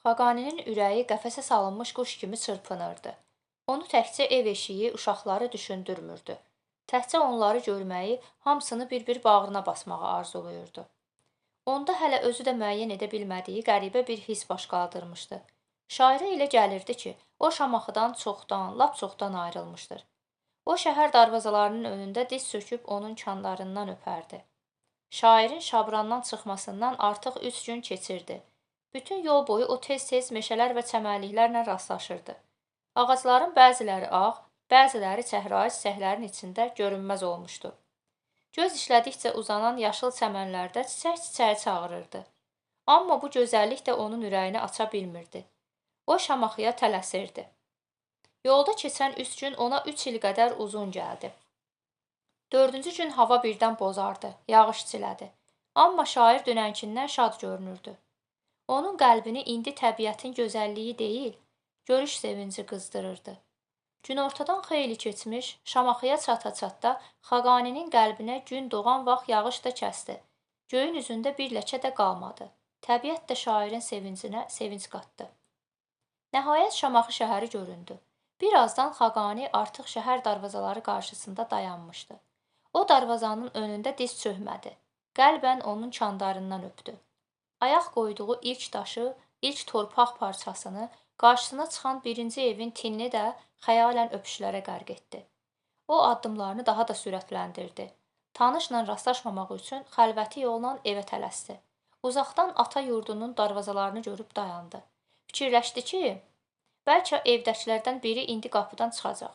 Xaqaninin ürəyi qəfəsə salınmış quş kimi çırpınırdı. Onu təkcə ev eşiyi, uşaqları düşündürmürdü. Təkcə onları görməyi, hamısını bir-bir bağrına basmağı arzulayırdı. Onda hələ özü də müəyyən edə bilmədiyi qəribə bir hiss baş qaldırmışdı. Şairə elə gəlirdi ki, o Şamaxıdan çoxdan, lap çoxdan ayrılmışdır. O şəhər darvazalarının önündə diz çöküb onun çanlarından öpərdi. Şairin Şabrandan çıxmasından artıq 3 gün keçirdi. Bütün yol boyu o tez-tez meşələr və çəmənliklərlə rastlaşırdı. Ağacların bəziləri ağ, bəziləri çəhrayı çiçəklərin içində görünməz olmuşdu. Göz işlədikcə uzanan yaşıl çəmənlərdə çiçək-çiçəyi çağırırdı. Amma bu gözəllik də onun ürəyini aça bilmirdi. O Şamaxıya tələsirdi. Yolda keçən 3 gün ona 3 il qədər uzun gəldi. 4-cü gün hava birdən bozardı, yağış çilədi. Amma şair dünənkindən şad görünürdü. Onun qəlbini indi təbiətin gözəlliyi deyil, görüş sevinci qızdırırdı. Günortadan xeyli keçmiş, Şamaxıya çata-çatda Xaqaninin qəlbinə gün doğan vaxt yağış da kəsdi. Göyün üzündə bir ləkə də qalmadı. Təbiət də şairin sevincinə sevinc qatdı. Nəhayət Şamaxı şəhəri göründü. Bir azdan Xaqani artıq şəhər darvazaları qarşısında dayanmışdı. O darvazanın önündə diz çökmədi. Qəlbən onun çandarından öpdü. Ayaq qoyduğu ilk daşı, ilk torpaq parçasını, qarşısına çıxan birinci evin tinini də xəyalən öpüşlərə qərq etdi. O addımlarını daha da sürətləndirdi. Tanışla rastlaşmamaq üçün xəlvəti yolla evə tələsdi. Uzaqdan ata yurdunun darvazalarını görüb dayandı. Fikirləşdi ki, bəlkə evdəkilərdən biri indi qapıdan çıxacaq.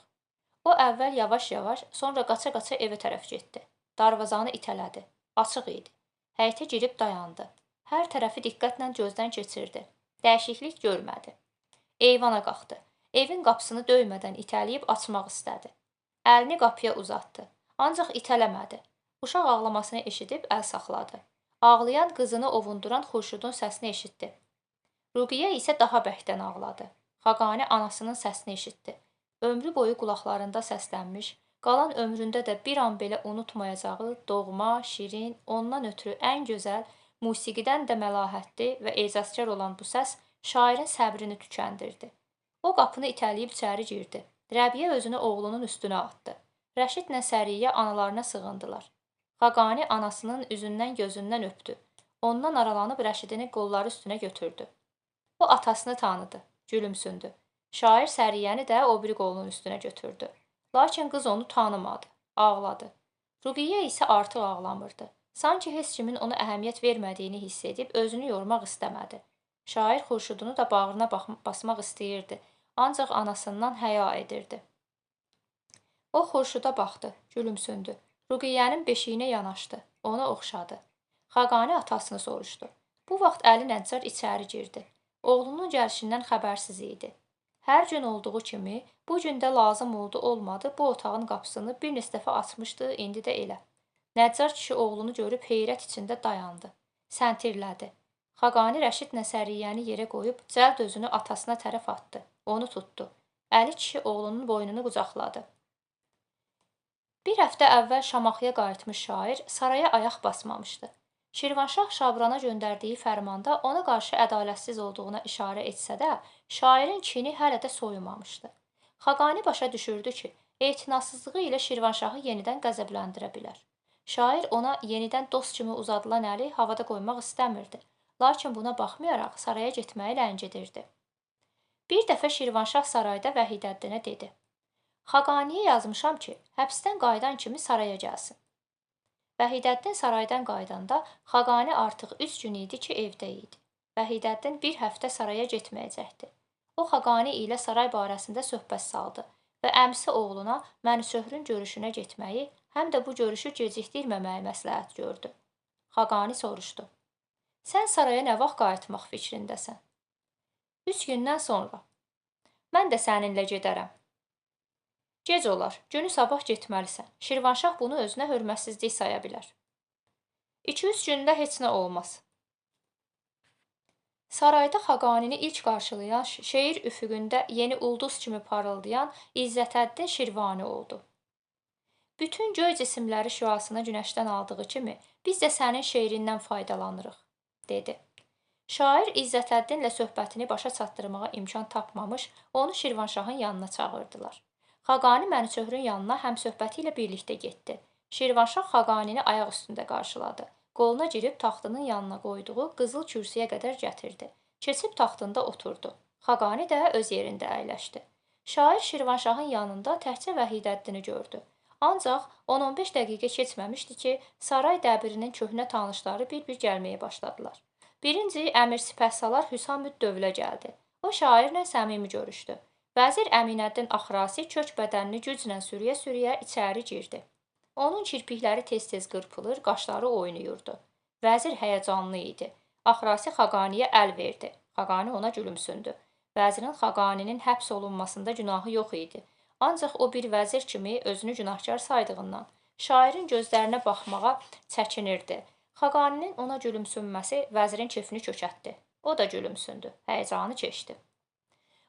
O əvvəl yavaş-yavaş, sonra qaça-qaça evə tərəf getdi. Darvazanı itələdi. Açıq idi. Həyətə girib dayandı. Hər tərəfi diqqətlə gözdən keçirdi. Dəyişiklik görmədi. Eyvana qalxdı. Evin qapısını döymədən itələyib açmaq istədi. Əlini qapıya uzatdı. Ancaq itələmədi. Uşaq ağlamasını eşidib əl saxladı. Ağlayan qızını ovunduran Xurşudun səsini eşitdi. Ruqiyyə isə daha bərkdən ağladı. Xaqani anasının səsini eşitdi. Ömrü boyu qulaqlarında səslənmiş, qalan ömründə də bir an belə unutmayacağı doğma, şirin, ondan ötürü ən gözəl, musiqidən də məlahətli və ecazkar olan bu səs şairin səbrini tükəndirdi. O qapını itələyib içəri girdi. Rəbiyə özünü oğlunun üstünə atdı. Rəşidlə Səriyyə analarına sığındılar. Xaqani anasının üzündən gözündən öpdü. Ondan aralanıb Rəşidini qolları üstünə götürdü. O atasını tanıdı, gülümsündü. Şair Səriyyəni də o biri qolunun üstünə götürdü. Lakin qız onu tanımadı, ağladı. Ruqiyyə isə artıq ağlamırdı. Sanki heç kimin ona əhəmiyyət vermədiyini hiss edib özünü yormaq istəmədi. Şair Xurşudunu da bağrına basmaq istəyirdi, ancaq anasından həya edirdi. O Xurşuda baxdı, gülümsündü. Ruqiyyənin beşiyinə yanaşdı, ona oxşadı. Xaqani atasını soruşdu. Bu vaxt Əli Nəccar içəri girdi. Oğlunun gəlişindən xəbərsiz idi. Hər gün olduğu kimi, bu gün də lazım olmadı, bu otağın qapısını bir neçə dəfə açmışdı, indi də elə. Nəccar kişi oğlunu görüb heyrət içində dayandı. Səntirlədi. Xaqani Rəşidlə Səriyyəni yerə qoyub, cəld özünü atasına tərəf atdı. Onu tutdu. Əli kişi oğlunun boynunu qucaqladı. Bir həftə əvvəl Şamaxıya qayıtmış şair saraya ayaq basmamışdı. Şirvanşah Şabrana göndərdiyi fərmanda ona qarşı ədalətsiz olduğuna işarə etsə də, şairin kini hələ də soyumamışdı. Xaqani başa düşürdü ki, etinasızlığı ilə Şirvanşahı yenidən qəzəbləndirə bilər. Şair ona yenidən dost kimi uzadılan əli havada qoymaq istəmirdi, lakin buna baxmayaraq saraya getməyi ləngidirdi. Bir dəfə Şirvanşah sarayda Vəhidəddinə dedi: "Xaqaniyə yazmışam ki, həbsdən qayıdan kimi saraya gəlsin." Vəhidəddin saraydan qaydanda Xaqani artıq 3 gün idi ki, evdə idi. Vəhidəddin bir həftə saraya getməyəcəkdi. O Xaqani ilə saray barəsində söhbət saldı və əmisi oğluna Mənüçöhrün görüşünə getməyi, həm də bu görüşü gecikdirməməyi məsləhət gördü. Xaqani soruşdu: "Sən saraya nə vaxt qayıtmaq fikrindəsən?" 3 gündən sonra. Mən də səninlə gedərəm. Gec olar, günü sabah getməlisən. Şirvanşah bunu özünə hörmətsizlik saya bilər. 2-3 gündə heç nə olmaz. Sarayda Xaqanini ilk qarşılayan, şeir üfüqündə yeni ulduz kimi parıldayan İzzətəddin Şirvani oldu. Bütün göy cisimləri şüasını günəşdən aldığı kimi, biz də sənin şeirindən faydalanırıq, dedi. Şair İzzətəddinlə söhbətini başa çatdırmağa imkan tapmamış, onu Şirvanşahın yanına çağırdılar. Xaqani Mənüçöhrün yanına həmsöhbəti ilə birlikdə getdi. Şirvanşah Xaqanini ayaq üstündə qarşıladı. Qoluna girib taxtının yanına qoyduğu qızıl kürsüyə qədər gətirdi. Keçib taxtında oturdu. Xaqani də öz yerində əyləşdi. Şair Şirvanşahın yanında təkcə Vəhidəddini gördü. Ancaq 10-15 dəqiqə keçməmişdi ki, saray dəbirinin köhnə tanışları bir-bir gəlməyə başladılar. Birinci əmir sipəhsalar Hüsamüd Dövlə gəldi. O şairlə səmimi görüşdü. Vəzir Əminəddin Axrasi kök bədənini güclə sürüyə-sürüyə içəri girdi. Onun kirpikləri tez-tez qırpılır, qaşları oynayırdı. Vəzir həyəcanlı idi. Axrasi Xaqaniyə əl verdi. Xaqani ona gülümsündü. Vəzirin Xaqaninin həbs olunmasında günahı yox idi. Ancaq o bir vəzir kimi özünü günahkar saydığından şairin gözlərinə baxmağa çəkinirdi. Xaqaninin ona gülümsünməsi vəzirin kefini kökətdi. O da gülümsündü, həyəcanı keçdi.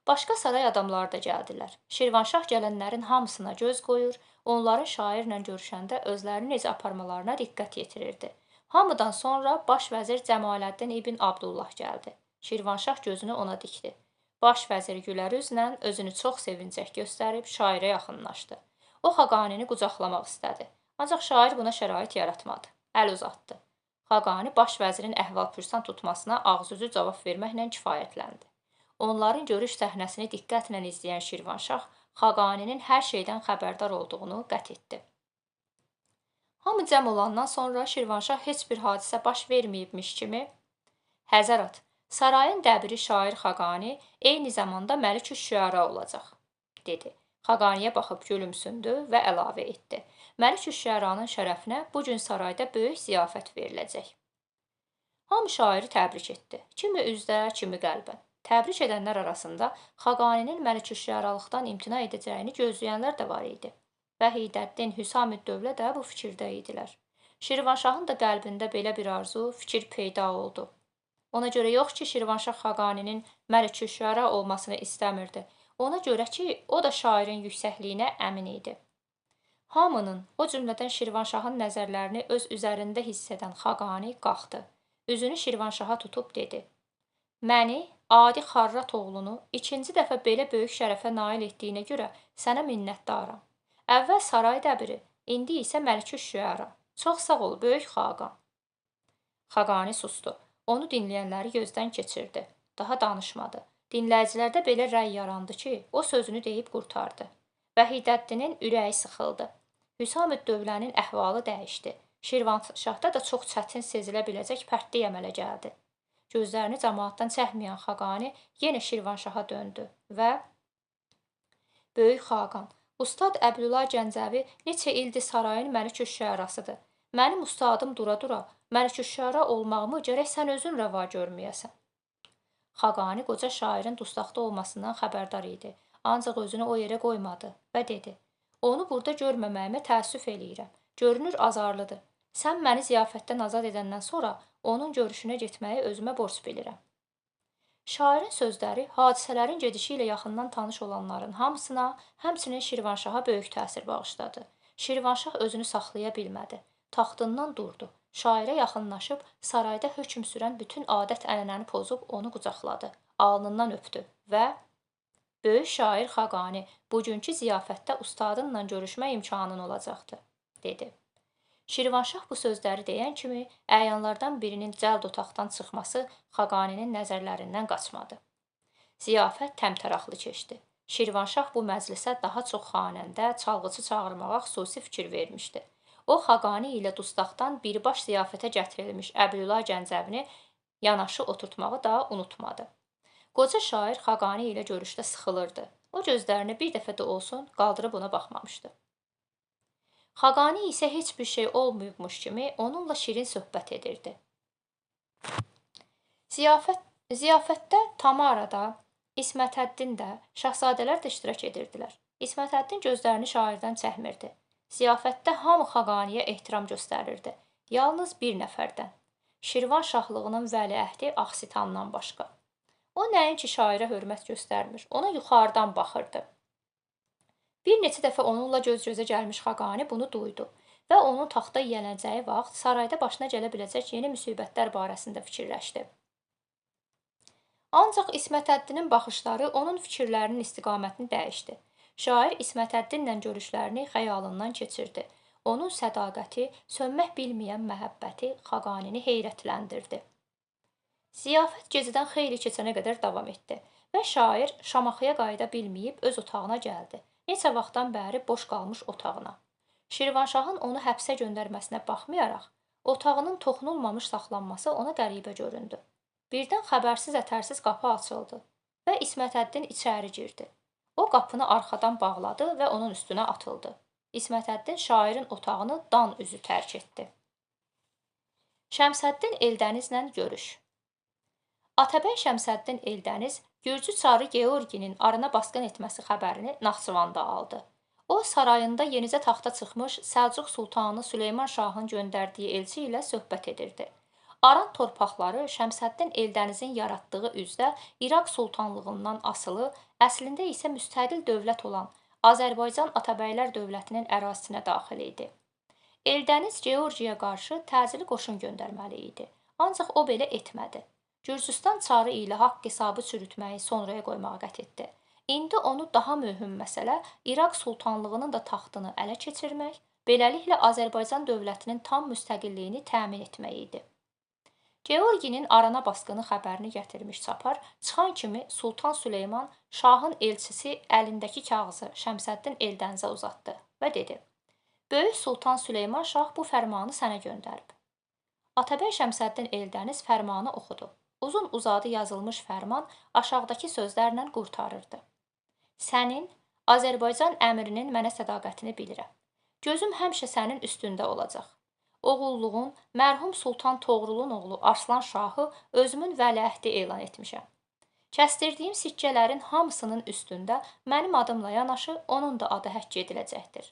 Başqa saray adamları da gəldilər. Şirvanşah gələnlərin hamısına göz qoyur, onların şairlə görüşəndə özlərini necə aparmalarına diqqət yetirirdi. Hamıdan sonra baş vəzir Cəmaləddin İbn Abdullah gəldi. Şirvanşah gözünü ona dikdi. Baş vəzir gülər üzlə özünü çox sevincək göstərib şairə yaxınlaşdı. O Xaqanini qucaqlamaq istədi. Ancaq şair buna şərait yaratmadı. Əl uzatdı. Xaqani baş vəzirin əhval-pürsan tutmasına ağzüzü cavab verməklə kifayətləndi. Onların görüş səhnəsini diqqətlə izləyən Şirvanşah Xaqaninin hər şeydən xəbərdar olduğunu qət etdi. Hamı cəm olandan sonra Şirvanşah heç bir hadisə baş verməyibmiş kimi Həzərat, sarayın dəbiri şair Xaqani eyni zamanda Məlik-ü-Şüəra olacaq, dedi. Xaqaniyə baxıb gülümsündü və əlavə etdi. Məlik-ü-Şüəranın şərəfinə bu gün sarayda böyük ziyafət veriləcək. Hamı şairi təbrik etdi. Kimi üzdə, kimi qəlbən. Təbrik edənlər arasında Xaqaninin Məlik-ü-Şüəralıqdan imtina edəcəyini gözləyənlər də var idi. Vəhidəddin, Hüsamüd Dövlə də bu fikirdə idilər. Şirvanşahın da qəlbində belə bir arzu, fikir peyda oldu. Ona görə yox ki, Şirvanşah Xaqaninin Məlik-ü-Şüəra olmasını istəmirdi. Ona görə ki, o da şairin yüksəkliyinə əmin idi. Hamının, o cümlədən Şirvanşahın nəzərlərini öz üzərində hiss edən Xaqani qalxdı. Üzünü Şirvanşaha tutub dedi. Məni, adi Xarrat oğlunu, ikinci dəfə belə böyük şərəfə nail etdiyinə görə sənə minnətdaram. Əvvəl saray dəbiri, indi isə Məlik-ü-Şüəra. Çox sağ ol, böyük Xaqan. Xaqani sustu. Onu dinləyənləri gözdən keçirdi. Daha danışmadı. Dinləyicilərdə belə rəy yarandı ki, o sözünü deyib qurtardı. Vəhidəddinin ürəyi sıxıldı. Hüsamüd Dövlənin əhvalı dəyişdi. Şirvanşahda da çox çətin sezilə biləcək pərtlik əmələ gəldi. Gözlərini cəmaatdan çəkməyən Xaqani yenə Şirvanşaha döndü və Böyük Xaqan, Ustad Əbdülay Gəncəvi neçə ildir sarayın Məlik-ü-Şüərasıdır. Mənim ustadım dura-dura Məlik-ü-Şüəra olmağımı gərək sən özün rəva görməyəsən. Xaqani qoca şairin dustaqda olmasından xəbərdar idi, ancaq özünü o yerə qoymadı və dedi. Onu burada görməməyimə təəssüf eləyirəm. Görünür azarlıdır. Sən məni ziyafətdən azad edəndən sonra onun görüşünə getməyi özümə borc bilirəm. Şairin sözləri hadisələrin gedişi ilə yaxından tanış olanların hamısına, həmçinin Şirvanşaha böyük təsir bağışladı. Şirvanşah özünü saxlaya bilmədi. Taxtından durdu. Şairə yaxınlaşıb sarayda hökm sürən bütün adət-ənənəni pozub onu qucaqladı, alnından öpdü və Böyük şair Xaqani, bugünkü ziyafətdə ustadınla görüşmə imkanın olacaqdı, dedi. Şirvanşah bu sözləri deyən kimi əyanlardan birinin cəld otaqdan çıxması Xaqaninin nəzərlərindən qaçmadı. Ziyafət təmtəraqlı keçdi. Şirvanşah bu məclisə daha çox xanəndə, çalğıçı çağırmağa xüsusi fikir vermişdi. O, Xaqani ilə dustaqdan birbaş ziyafətə gətirilmiş Əbdülay Gəncəvini yanaşı oturtmağı da unutmadı. Qoca şair Xaqani ilə görüşdə sıxılırdı. O gözlərini bir dəfə də olsun qaldırıb ona baxmamışdı. Xaqani isə heç bir şey olmayıbmış kimi onunla şirin söhbət edirdi. Ziyafətdə Tamara da, İsmətəddin də, şahzadələr də iştirak edirdilər. İsmətəddin gözlərini şairdən çəkmirdi. Ziyafətdə hamı Xaqaniyə ehtiram göstərirdi. Yalnız bir nəfərdən. Şirvan şahlığının vəliəhdi Axsitandan başqa. O nəinki şairə hörmət göstərmir, ona yuxarıdan baxırdı. Bir neçə dəfə onunla göz-gözə gəlmiş Xaqani bunu duydu və onun taxta yiyələnəcəyi vaxt sarayda başına gələ biləcək yeni müsibətlər barəsində fikirləşdi. Ancaq İsmətəddinin baxışları onun fikirlərinin istiqamətini dəyişdi. Şair İsmətəddinlə görüşlərini xəyalından keçirdi. Onun sədaqəti, sönmək bilməyən məhəbbəti Xaqanini heyrətləndirdi. Ziyafət gecədən xeyli keçənə qədər davam etdi və şair Şamaxıya qayıda bilməyib öz otağına gəldi. Neçə vaxtdan bəri boş qalmış otağına. Şirvanşahın onu həbsə göndərməsinə baxmayaraq, otağının toxunulmamış saxlanması ona qəribə göründü. Birdən xəbərsiz ətərsiz qapı açıldı və İsmətəddin içəri girdi. O qapını arxadan bağladı və onun üstünə atıldı. İsmətəddin şairin otağını dan üzü tərk etdi. Şəmsəddin Eldənizlə görüş. Atabəy Şəmsəddin Eldəniz Gürcü çarı Georginin Arına basqın etməsi xəbərini Naxçıvanda aldı. O, sarayında yenicə taxta çıxmış Səlcuq Sultanı Süleyman Şahın göndərdiyi elçi ilə söhbət edirdi. Aran torpaqları Şəmsəddin Eldənizin yaratdığı üzdə İraq sultanlığından asılı, əslində isə müstəqil dövlət olan Azərbaycan Atabəylər dövlətinin ərazisinə daxil idi. Eldəniz Georgiya qarşı təcili qoşun göndərməli idi, ancaq o belə etmədi. Gürcüstan çarı ilə haqq hesabı çürütməyi sonraya qoymağa qət etdi. İndi onu daha mühüm məsələ İraq sultanlığının da taxtını ələ keçirmək, beləliklə Azərbaycan dövlətinin tam müstəqilliyini təmin etmək idi. Georginin Arana basqını xəbərini gətirmiş çapar çıxan kimi Sultan Süleyman şahın elçisi əlindəki kağızı Şəmsəddin Eldənizə uzatdı və dedi: "Böyük Sultan Süleyman Şah bu fərmanı sənə göndərib." Atabəy Şəmsəddin Eldəniz fərmanı oxudu. Uzun uzadı yazılmış fərman aşağıdakı sözlərlə qurtarırdı. Sənin, Azərbaycan əmirinin mənə sədaqətini bilirəm. Gözüm həmişə sənin üstündə olacaq. Oğulluğun, mərhum Sultan Toğrulun oğlu Arslan Şahı özümün vəliəhdi elan etmişəm. Kəsdirdiyim sikkələrin hamısının üstündə mənim adımla yanaşı onun da adı həkk ediləcəkdir.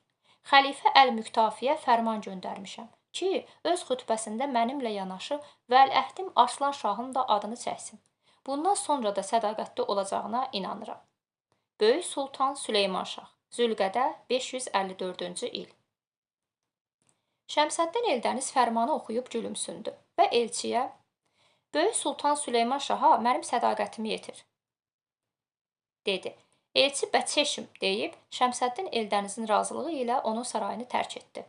Xəlifə Əl-Müktafiyə fərman göndərmişəm ki, öz xütbəsində mənimlə yanaşı vəliəhdim Arslan Şahın da adını çəksin. Bundan sonra da sədaqətli olacağına inanıram. Böyük Sultan Süleyman Şah, Zülqədə 554-cü il. Şəmsəddin Eldəniz fərmanı oxuyub gülümsündü və elçiyə: "Böyük Sultan Süleyman Şaha mənim sədaqətimi yetir," dedi. Elçi "Bəçeşim" deyib, Şəmsəddin Eldənizin razılığı ilə onun sarayını tərk etdi.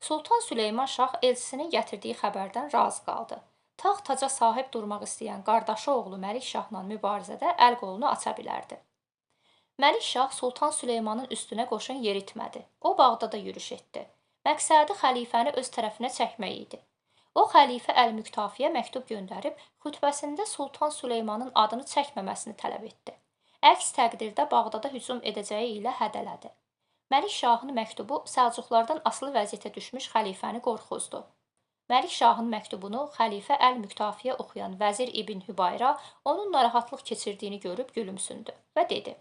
Sultan Süleyman Şah elçisinin gətirdiyi xəbərdən razı qaldı. Taxt-taca sahib durmaq istəyən qardaşı oğlu Məlik Şahla mübarizədə əl qolunu aça bilərdi. Məlik Şah Sultan Süleymanın üstünə qoşun yeritmədi. O, Bağdada yürüş etdi. Məqsədi xəlifəni öz tərəfinə çəkmək idi. O, xəlifə Əl-Müktafiyə məktub göndərib, xütbəsində Sultan Süleymanın adını çəkməməsini tələb etdi. Əks təqdirdə Bağdada hücum edəcəyi ilə hədələdi. Məlik Şahın məktubu Səlcuqlardan asılı vəziyyətə düşmüş xəlifəni qorxuzdu. Məlik Şahın məktubunu xəlifə Əl-Müktafiyə oxuyan vəzir İbn Hübayra onun narahatlıq keçirdiyini görüb gülümsündü və dedi: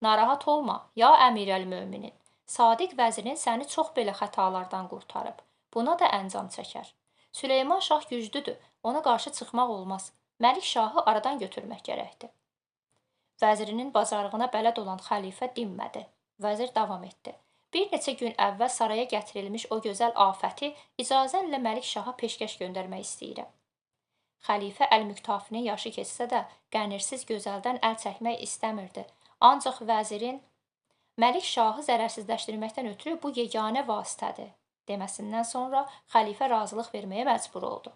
"Narahat olma, ya Əmirəl-Möminin. Sadiq vəzirin səni çox belə xətalardan qurtarıb. Buna da əncam çəkər. Süleyman Şah güclüdür, ona qarşı çıxmaq olmaz. Məlik Şahı aradan götürmək gərəkdir." Vəzirinin bacarığına bələd olan xəlifə dinmədi. Vəzir davam etdi. Bir neçə gün əvvəl saraya gətirilmiş o gözəl afəti icazənlə Məlik Şaha peşkəş göndərmək istəyirəm. Xəlifə Əl-Müktafinin yaşı keçsə də qənirsiz gözəldən əl çəkmək istəmirdi. Ancaq vəzirin Məlik Şahı zərərsizləşdirməkdən ötürü bu yeganə vasitədir deməsindən sonra xəlifə razılıq verməyə məcbur oldu.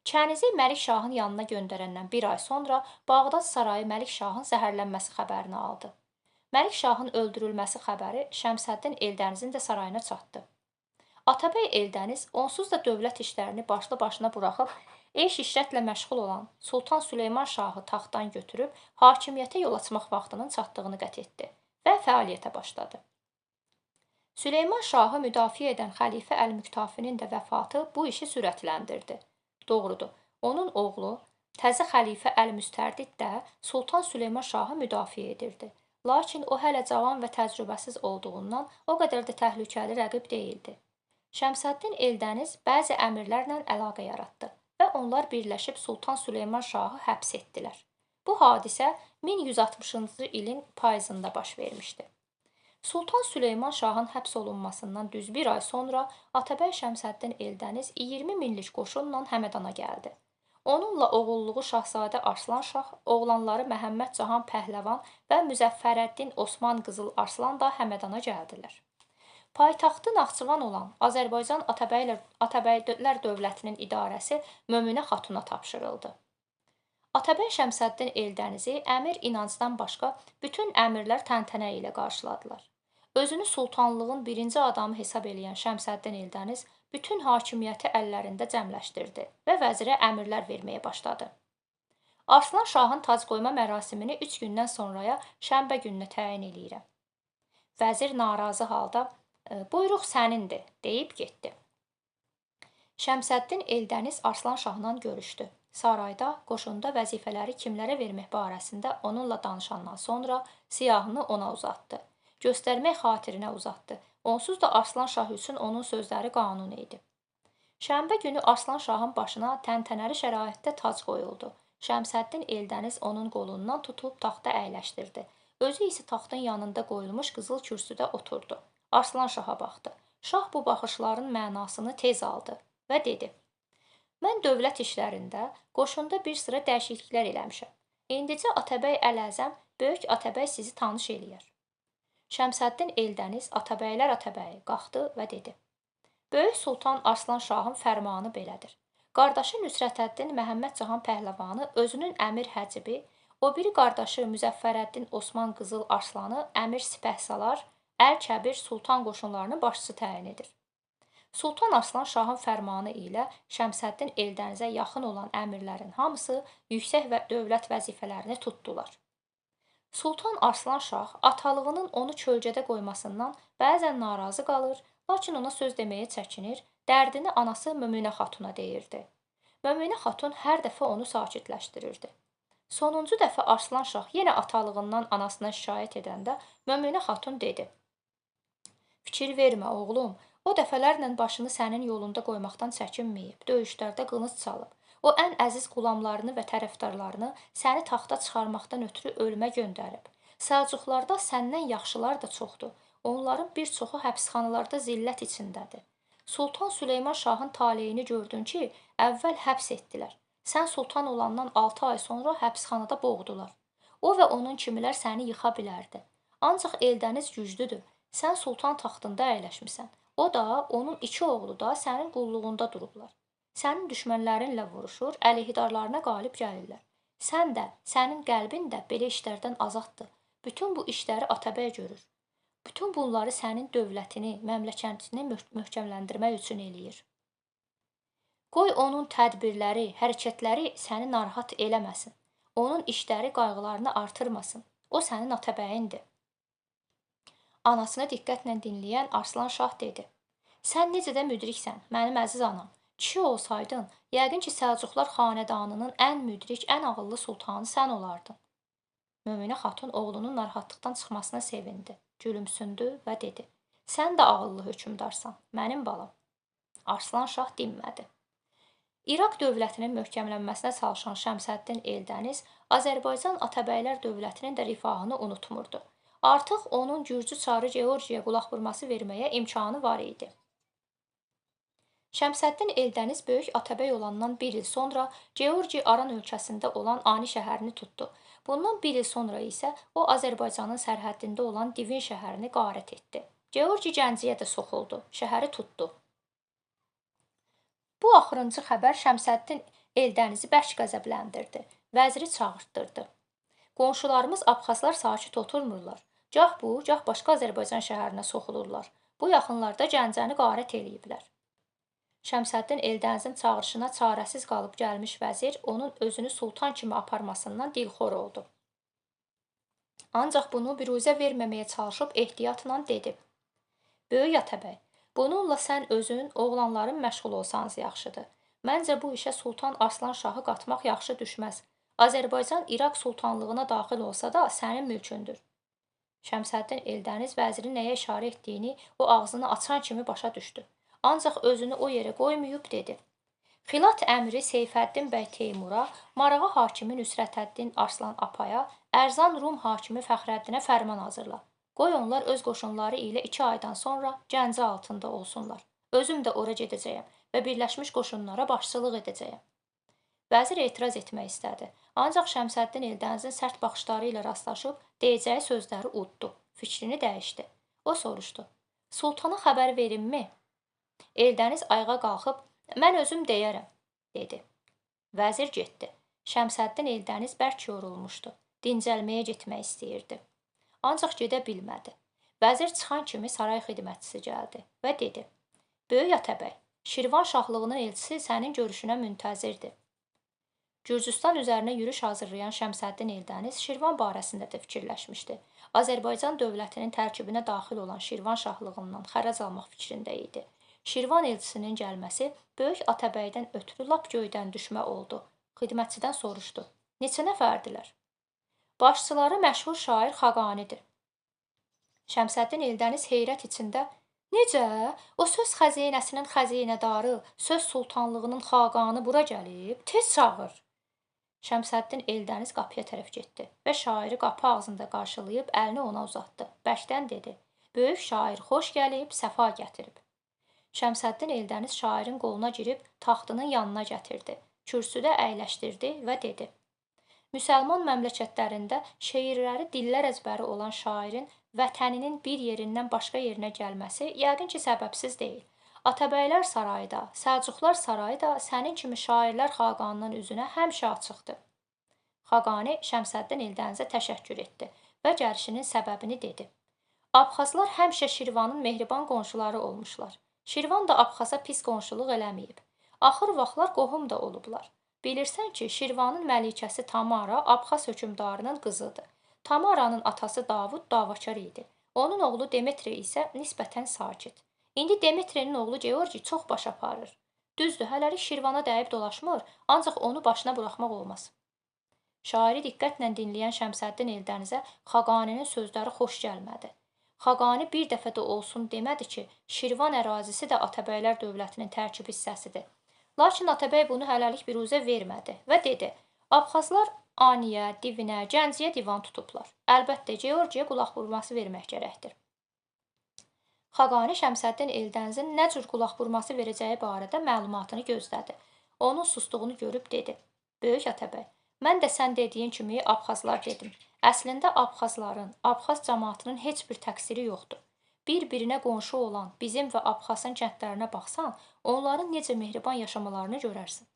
Kənizi Məlik Şahın yanına göndərəndən bir ay sonra Bağdad sarayı Məlik Şahın zəhərlənməsi xəbərini aldı. Məlik Şahın öldürülməsi xəbəri Şəmsəddin Eldənizin də sarayına çatdı. Atabəy Eldəniz onsuz da dövlət işlərini başlı başına buraxıb, eş-işrətlə məşğul olan Sultan Süleyman Şahı taxtdan götürüb, hakimiyyətə yol açmaq vaxtının çatdığını qət etdi və fəaliyyətə başladı. Süleyman Şahı müdafiə edən xəlifə Əl-Müktafinin də vəfatı bu işi sürətləndirdi. Doğrudur, onun oğlu, təzə xəlifə Əl-Müstərdid də Sultan Süleyman Şahı müdafiə edirdi. Lakin o hələ cavan və təcrübəsiz olduğundan o qədər də təhlükəli rəqib deyildi. Şəmsəddin Eldəniz bəzi əmirlərlə əlaqə yaratdı və onlar birləşib Sultan Süleyman Şahı həbs etdilər. Bu hadisə 1160-cı ilin payızında baş vermişdi. Sultan Süleyman Şahın həbs olunmasından düz bir ay sonra Atabəy Şəmsəddin Eldəniz 20 minlik qoşunla Həmədana gəldi. Onunla oğulluğu Şahzadə Arslanşah, oğlanları Məhəmməd Cahan Pəhləvan və Müzəffərəddin Osman Qızıl Arslan da Həmədana gəldilər. Paytaxtı Naxçıvan olan Azərbaycan Atabəylər dövlətinin idarəsi Möminə xatuna tapşırıldı. Atabəy Şəmsəddin Eldənizi əmir İnancdan başqa bütün əmirlər təntənə ilə qarşıladılar. Özünü sultanlığın birinci adamı hesab eləyən Şəmsəddin Eldəniz bütün hakimiyyəti əllərində cəmləşdirdi və vəzirə əmrlər verməyə başladı. Arslan Şahın tacqoyma mərasimini 3 gündən sonraya şənbə gününə təyin eləyirəm. Vəzir narazı halda buyruq sənindir, deyib getdi. Şəmsəddin Eldəniz Arslan Şahla görüşdü. Sarayda, qoşunda vəzifələri kimlərə vermək barəsində onunla danışandan sonra siyahını ona uzatdı. Göstərmək xatirinə uzatdı. Onsuz da Arslan Şah üçün onun sözləri qanun idi. Şənbə günü Arslan Şahın başına təntənəli şəraitdə tac qoyuldu. Şəmsəddin Eldəniz onun qolundan tutub taxta əyləşdirdi. Özü isə taxtın yanında qoyulmuş qızıl kürsüdə oturdu. Arslan Şaha baxdı. Şah bu baxışların mənasını tez aldı və dedi: Mən dövlət işlərində, qoşunda bir sıra dəyişikliklər eləmişəm. İndicə Atabəy Əl-Əzəm, böyük Atabəy sizi tanış eləyər. Şəmsəddin Eldəniz, Atabəylər Atabəyi qalxdı və dedi: Böyük Sultan Arslan Şahın fərmanı belədir. Qardaşı Nüsrətəddin Məhəmməd Cahan Pəhləvanı özünün əmir həcibi, o biri qardaşı Müzəffərəddin Osman Qızıl Arslanı əmir sipəhsalar, Əl-Kəbir Sultan qoşunlarının başçısı təyin edir. Sultan Arslan Şahın fərmanı ilə Şəmsəddin Eldənizə yaxın olan əmirlərin hamısı yüksək və dövlət vəzifələrini tutdular. Sultan Arslan Şah atalığının onu kölgədə qoymasından bəzən narazı qalır, lakin ona söz deməyə çəkinir, dərdini anası Möminə xatuna deyirdi. Möminə xatun hər dəfə onu sakitləşdirirdi. Sonuncu dəfə Arslan Şah yenə atalığından anasına şikayət edəndə Möminə xatun dedi: Fikir vermə, oğlum, o dəfələrlə başını sənin yolunda qoymaqdan çəkinməyib, döyüşlərdə qılınc çalıb. O ən əziz qulamlarını və tərəfdarlarını səni taxta çıxarmaqdan ötürü ölümə göndərib. Səlcuqlarda səndən yaxşılar da çoxdur. Onların bir çoxu həbsxanalarda zillət içindədir. Sultan Süleyman Şahın taleyini gördün ki, əvvəl həbs etdilər. Sən sultan olandan 6 ay sonra həbsxanada boğdular. O və onun kimilər səni yıxa bilərdi. Ancaq Eldəniz güclüdür. Sən sultan taxtında əyləşmisən. O da, onun 2 oğlu da sənin qulluğunda durublar. Sənin düşmənlərinlə vuruşur, əleyhidarlarına qalib gəlirlər. Sən də, sənin qəlbin də belə işlərdən azaddır. Bütün bu işləri Atabəy görür. Bütün bunları sənin dövlətini, məmləkətini möhkəmləndirmək üçün eləyir. Qoy onun tədbirləri, hərəkətləri səni narahat eləməsin. Onun işləri qayğılarını artırmasın. O sənin Atabəyindir. Anasını diqqətlə dinləyən Arslan Şah dedi: Sən necə də müdriksən, mənim əziz anam. Kişi olsaydın, yəqin ki, Səlcuqlar xanədanının ən müdrik, ən ağıllı sultanı sən olardın. Möminə xatun oğlunun narahatlıqdan çıxmasına sevindi, gülümsündü və dedi: Sən də ağıllı hökmdarsan, mənim balam. Arslan Şah dinmədi. İraq dövlətinin möhkəmlənməsinə çalışan Şəmsəddin Eldəniz Azərbaycan Atabəylər dövlətinin də rifahını unutmurdu. Artıq onun Gürcü çarı Georgiya qulaq vurması verməyə imkanı var idi. Şəmsəddin Eldəniz böyük Atabəy olandan 1 il sonra Georgi Aran ölkəsində olan Ani şəhərini tutdu. Bundan 1 il sonra isə o Azərbaycanın sərhəddində olan Divin şəhərini qarət etdi. Georgi Gəncəyə də soxuldu, şəhəri tutdu. Bu axırıncı xəbər Şəmsəddin Eldənizi bərk qəzəbləndirdi, vəziri çağırtdırdı. Qonşularımız Abxazlar sakit oturmurlar. Gah bu, gah başqa Azərbaycan şəhərinə soxulurlar. Bu yaxınlarda Gəncəni qarət eləyiblər. Şəmsəddin Eldənizin çağırışına çarəsiz qalıb gəlmiş vəzir onun özünü sultan kimi aparmasından dilxor oldu. Ancaq bunu büruzə verməməyə çalışıb ehtiyatla dedi: Böyük Atabəy, bununla sən özün, oğlanların məşğul olsanız yaxşıdır. Məncə bu işə Sultan Arslan Şahı qatmaq yaxşı düşməz. Azərbaycan İraq sultanlığına daxil olsa da sənin mülkündür. Şəmsəddin Eldəniz vəzirin nəyə işarə etdiyini o ağzını açan kimi başa düşdü. Ancaq özünü o yerə qoymayıb dedi: Xilat əmri Seyfəddin bəy Teymura, Marağa hakimi Nüsrətəddin Arslan Apaya, Ərzan Rum hakimi Fəxrəddinə fərman hazırla. Qoy onlar öz qoşunları ilə 2 aydan sonra Gəncə altında olsunlar. Özüm də ora gedəcəyəm və birləşmiş qoşunlara başçılıq edəcəyəm. Vəzir etiraz etmək istədi. Ancaq Şəmsəddin Eldənizin sərt baxışları ilə rastlaşıb deyəcəyi sözləri uddu, fikrini dəyişdi. O soruşdu: "Sultana xəbər verimmi?" Eldəniz ayağa qalxıb: "Mən özüm deyərəm," dedi. Vəzir getdi. Şəmsəddin Eldəniz bərk yorulmuşdu. Dincəlməyə getmək istəyirdi. Ancaq gedə bilmədi. Vəzir çıxan kimi saray xidmətçisi gəldi və dedi: "Böyük Atabəy, Şirvan şahlığının elçisi sənin görüşünə müntəzirdir." Gürcüstan üzərinə yürüş hazırlayan Şəmsəddin Eldəniz Şirvan barəsində də fikirləşmişdi. Azərbaycan dövlətinin tərkibinə daxil olan Şirvan şahlığından xərac almaq fikrində idi. Şirvan elçisinin gəlməsi Böyük Atabəydən ötürü lap göydən düşmə oldu. Xidmətçidən soruşdu: "Neçə nəfərdilər?" "Başçıları məşhur şair Xaqanidir." Şəmsəddin Eldəniz heyrət içində: "Necə? O söz xəzinəsinin xəzinədarı, söz sultanlığının xaqanı bura gəlib? Tez çağır." Şəmsəddin Eldəniz qapıya tərəf getdi və şairi qapı ağzında qarşılayıb əlini ona uzatdı. Bərkdən dedi: "Böyük şair xoş gəlib, səfa gətirib." Şəmsəddin Eldəniz şairin qoluna girib taxtının yanına gətirdi. Kürsüdə əyləşdirdi və dedi: "Müsəlman məmləkətlərində şeirləri dillər əzbəri olan şairin vətəninin bir yerindən başqa yerinə gəlməsi yəqin ki, səbəbsiz deyil. Atabəylər sarayı da, Səlcuqlar sarayı da sənin kimi şairlər xaqanının üzünə həmişə açıqdır." Xaqani Şəmsəddin Eldənizə təşəkkür etdi və gəlişinin səbəbini dedi. "Abxazlar həmişə Şirvanın mehriban qonşuları olmuşlar. Şirvan da Abxaza pis qonşuluq eləməyib. Axır vaxtlar qohum da olublar. Bilirsən ki, Şirvanın məlikəsi Tamara Abxaz hökmdarının qızıdır. Tamaranın atası Davud davakar idi. Onun oğlu Demetri isə nisbətən sakit. İndi Demetrinin oğlu Georgi çox baş aparır. Düzdür, hələlik Şirvana dəyib dolaşmır, ancaq onu başına buraxmaq olmaz." Şairi diqqətlə dinləyən Şəmsəddin Eldənizə Xaqaninin sözləri xoş gəlmədi. Xaqani bir dəfə də olsun demədi ki, Şirvan ərazisi də Atabəylər dövlətinin tərkib hissəsidir. Lakin Atabəy bunu hələlik biruzə vermədi və dedi: "Abxazlar Aniyə, Divinə, Gəncəyə divan tutublar. Əlbəttə, Georgiyə qulaq vurması vermək gərəkdir." Xaqani Şəmsəddin Eldənizin nə cür qulaq vurması verəcəyi barədə məlumatını gözlədi. Onun sustuğunu görüb dedi: "Böyük Atabəy, mən də sən dediyin kimi Abxazlar dedim. Əslində Abxazların, Abxaz cəmaatının heç bir təqsiri yoxdur. Bir-birinə qonşu olan bizim və Abxazın kəndlərinə baxsan, onların necə mehriban yaşamalarını görərsən.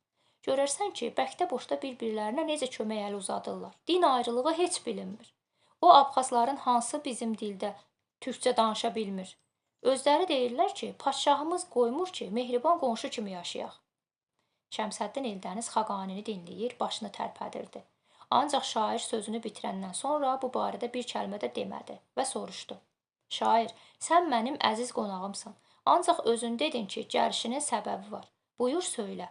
Görərsən ki, bəkdə boşda bir-birlərinə necə kömək əli uzadırlar. Din ayrılığı heç bilinmir. O Abxazların hansı bizim dildə türkcə danışa bilmir. Özləri deyirlər ki, padşahımız qoymur ki, mehriban qonşu kimi yaşayaq." Şəmsəddin Eldəniz Xaqanini dinləyir, başını tərpədirdi. Ancaq şair sözünü bitirəndən sonra bu barədə bir kəlmə də demədi və soruşdu: "Şair, sən mənim əziz qonağımsan, ancaq özün dedin ki, gəlişinin səbəbi var. Buyur söylə."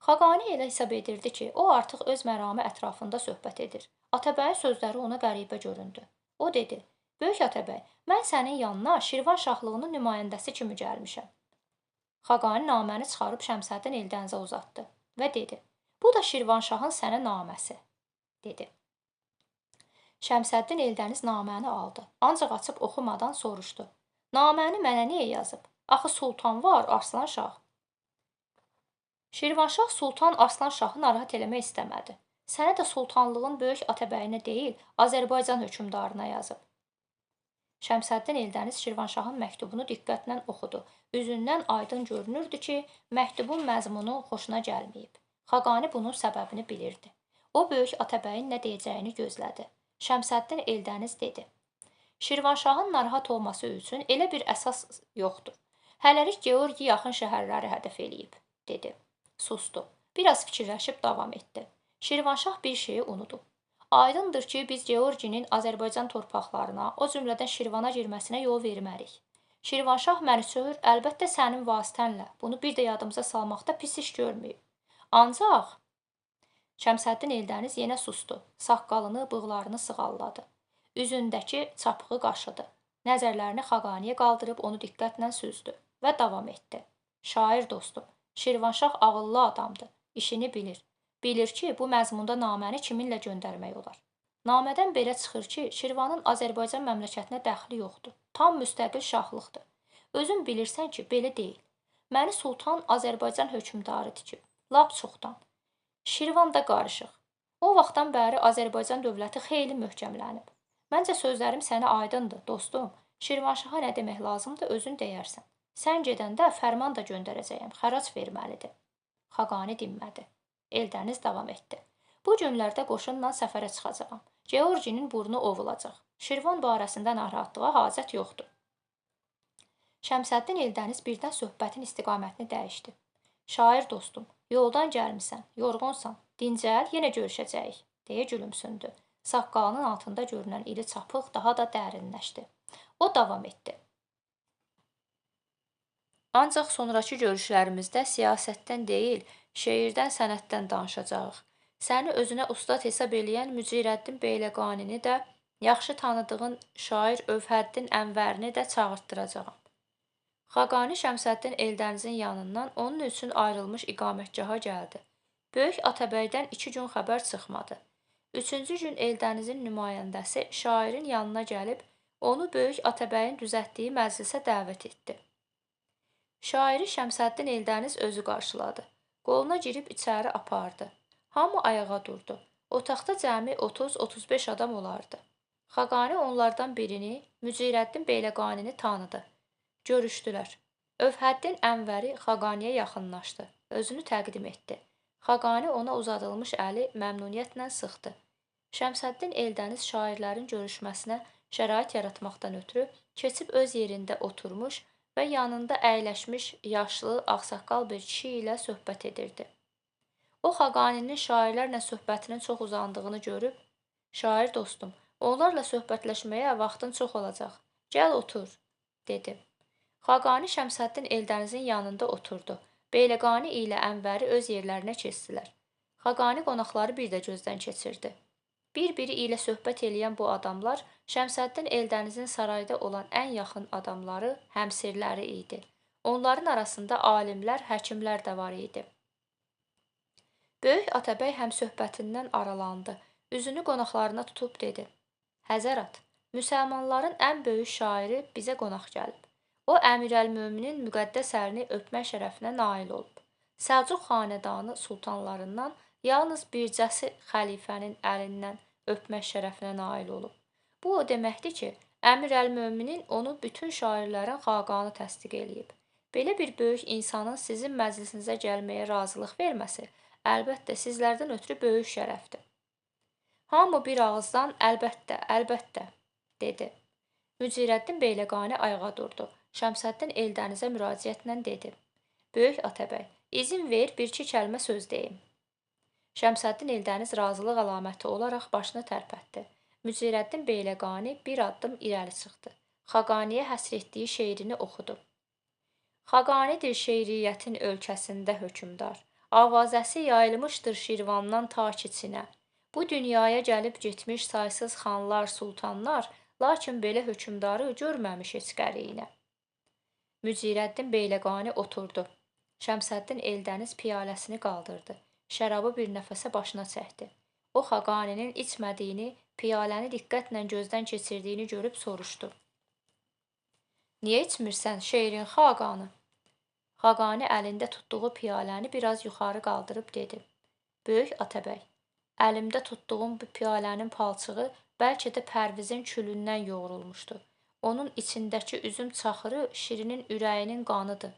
Xaqani elə hesab edirdi ki, o artıq öz məramı ətrafında söhbət edir. Atabəyin sözləri ona qəribə göründü. O dedi: "Böyük Atabəy, mən sənin yanına Şirvan şahlığının nümayəndəsi kimi gəlmişəm." Xaqani naməni çıxarıb Şəmsəddin Eldənizə uzatdı və dedi: "Bu da Şirvanşahın sənə naməsi," dedi. Şəmsəddin Eldəniz naməni aldı, ancaq açıb oxumadan soruşdu: "Naməni mənə niyə yazıb? Axı sultan var, Arslanşah." Şirvanşah Sultan Arslanşahı narahat eləmək istəmədi. Sənə də sultanlığın böyük Atabəyinə deyil, Azərbaycan hökmdarına yazıb. Şəmsəddin Eldəniz Şirvanşahın məktubunu diqqətlə oxudu. Üzündən aydın görünürdü ki, məktubun məzmunu xoşuna gəlməyib. Xaqani bunun səbəbini bilirdi. O, böyük Atabəyin nə deyəcəyini gözlədi. Şəmsəddin Eldəniz dedi: "Şirvanşahın narahat olması üçün elə bir əsas yoxdur. Hələlik Georgi yaxın şəhərləri hədəf eləyib," dedi. Sustu. Biraz fikirləşib davam etdi. Şirvanşah bir şeyi unudub. Aydındır ki, biz Georginin Azərbaycan torpaqlarına, o cümlədən Şirvana girməsinə yol vermərik. Şirvanşah məni söyür, əlbəttə sənin vasitənlə. Bunu bir də yadımıza salmaqda pis iş görməyib. Ancaq Şəmsəddin Eldəniz yenə sustu. Saqqalını, bığlarını sığalladı. Üzündəki çapığı qaşıdı. Nəzərlərini Xaqaniyə qaldırıb onu diqqətlə süzdü və davam etdi. "Şair dostum, Şirvanşah ağıllı adamdır, işini bilir. Bilir ki, bu məzmunda naməni kiminlə göndərmək olar. Namədən belə çıxır ki, Şirvanın Azərbaycan məmləkətinə dəxli yoxdur. Tam müstəqil şahlıqdır. Özün bilirsən ki, belə deyil. Məni sultan Azərbaycan hökmdarı tikib. Lap çoxdan. Şirvan da qarışıq. O vaxtdan bəri Azərbaycan dövləti xeyli möhkəmlənib. Məncə sözlərim sənə aydındır, dostum. Şirvanşaha nə demək lazımdır, özün deyərsən. Sən gedəndə fərman da göndərəcəyəm, xərac verməlidir. Xaqani dinmədi. Eldəniz davam etdi. Bu günlərdə qoşunla səfərə çıxacağam. Georginin burnu ovulacaq. Şirvan barəsində narahatlığa hacət yoxdur. Şəmsəddin Eldəniz birdən söhbətin istiqamətini dəyişdi. Şair dostum, yoldan gəlmisən, yorğunsan, dincəl, yenə görüşəcəyik, deyə gülümsündü. Saqqalının altında görünən iri çapıq daha da dərinləşdi. O davam etdi. Ancaq sonrakı görüşlərimizdə siyasətdən deyil, şeirdən, sənətdən danışacağıq. Səni özünə ustad hesab eləyən Mücirəddin Beyləqanini də, yaxşı tanıdığın şair Övhəddin Ənvərini də çağırtdıracağam. Xaqani Şəmsəddin Eldənizin yanından onun üçün ayrılmış iqamətgaha gəldi. Böyük Atabəydən 2 gün xəbər çıxmadı. 3-cü gün Eldənizin nümayəndəsi şairin yanına gəlib, onu Böyük Atabəyin düzəltdiyi məclisə dəvət etdi. Şairi Şəmsəddin Eldəniz özü qarşıladı. Qoluna girib içəri apardı. Hamı ayağa durdu. Otaqda cəmi 30-35 adam olardı. Xaqani onlardan birini, Mücirəddin Beyləqanini tanıdı. Görüşdülər. Övhəddin Ənvəri Xaqaniyə yaxınlaşdı. Özünü təqdim etdi. Xaqani ona uzadılmış əli məmnuniyyətlə sıxdı. Şəmsəddin Eldəniz şairlərin görüşməsinə şərait yaratmaqdan ötürü keçib öz yerində oturmuş və yanında əyləşmiş yaşlı, ağsaqqal bir kişi ilə söhbət edirdi. O, Xaqaninin şairlərlə söhbətinin çox uzandığını görüb, "Şair dostum, onlarla söhbətləşməyə vaxtın çox olacaq. Gəl otur," dedi. Xaqani Şəmsəddin Eldənizin yanında oturdu. Beyləqani ilə Ənvəri öz yerlərinə keçdilər. Xaqani qonaqları bir də gözdən keçirdi. Bir-biri ilə söhbət eləyən bu adamlar Şəmsəddin Eldənizin sarayda olan ən yaxın adamları, həmsirləri idi. Onların arasında alimlər, həkimlər də var idi. Böyük Atabəy həmsöhbətindən aralandı. Üzünü qonaqlarına tutub dedi: "Həzərat, müsəlmanların ən böyük şairi bizə qonaq gəlib. O, Əmirəlmöminin müqəddəs əlini öpmək şərəfinə nail olub. Səlcuq xanədanı sultanlarından yalnız bircəsi xəlifənin əlindən öpmək şərəfinə nail olub. Bu o deməkdir ki, Əmirəlmöminin onu bütün şairlərin xaqanı təsdiq eləyib. Belə bir böyük insanın sizin məclisinizə gəlməyə razılıq verməsi, əlbəttə sizlərdən ötürü böyük şərəfdir." Hamı bir ağızdan "Əlbəttə, əlbəttə," dedi. Mücirəddin Beyləqani ayağa durdu. Şəmsəddin Eldənizə müraciətlə dedi: "Böyük Atabəy, izin ver bir-iki kəlmə söz deyim." Şəmsəddin Eldəniz razılıq əlaməti olaraq başını tərpətdi. Mücirəddin Beyləqani bir addım irəli çıxdı. Xaqaniyə həsr etdiyi şeirini oxudu. Xaqanidir şeiriyyətin ölkəsində hökümdar. Avazəsi yayılmışdır Şirvandan ta Çinə. Bu dünyaya gəlib getmiş saysız xanlar, sultanlar, lakin belə hökümdarı görməmiş heç qəriyinə. Mücirəddin Beyləqani oturdu. Şəmsəddin Eldəniz piyaləsini qaldırdı. Şərabı bir nəfəsə başına çəkdi. O, Xaqaninin içmədiyini, piyaləni diqqətlə gözdən keçirdiyini görüb soruşdu. "Niyə içmirsən şeirin Xaqanı?" Xaqani əlində tutduğu piyaləni biraz yuxarı qaldırıb dedi: "Böyük Atabəy, əlimdə tutduğum bu piyalənin palçığı bəlkə də Pərvizin külündən yoğrulmuşdu. Onun içindəki üzüm çaxırı Şirinin ürəyinin qanıdır."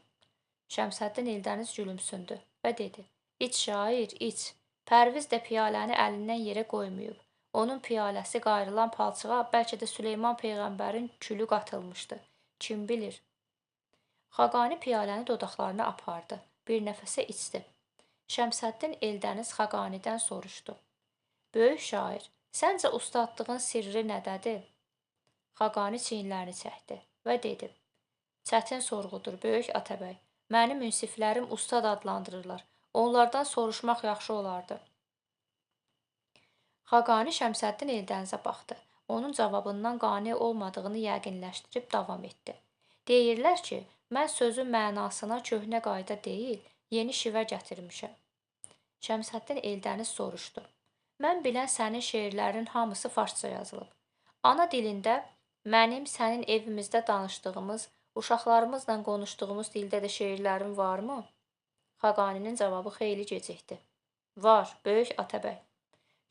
Şəmsəddin Eldəniz gülümsündü və dedi: "İç şair, iç. Pərviz də piyaləni əlindən yerə qoymayıb. Onun piyaləsi qayrılan palçığa bəlkə də Süleyman Peyğəmbərin külü qatılmışdı. Kim bilir?" Xaqani piyaləni dodaqlarına apardı. Bir nəfəsə içdi. Şəmsəddin Eldəniz Xaqanidən soruşdu: "Böyük şair, səncə ustadlığın sirri nədədir?" Xaqani çiyinlərini çəkdi və dedi: "Çətin sorğudur, Böyük Atabəy. Mənim münsiflərim ustad adlandırırlar. Onlardan soruşmaq yaxşı olardı." Xaqani Şəmsəddin Eldənizə baxdı. Onun cavabından qane olmadığını yəqinləşdirib davam etdi. "Deyirlər ki, mən sözün mənasına köhnə qayda deyil, yeni şivə gətirmişəm." Şəmsəddin Eldəniz soruşdu: "Mən bilən sənin şeirlərin hamısı farsça yazılıb. Ana dilində mənim sənin evimizdə danışdığımız, uşaqlarımızla qonuşduğumuz dildə də şeirlərin varmı?" Xaqaninin cavabı xeyli gecikdi. Var, böyük Atabəy.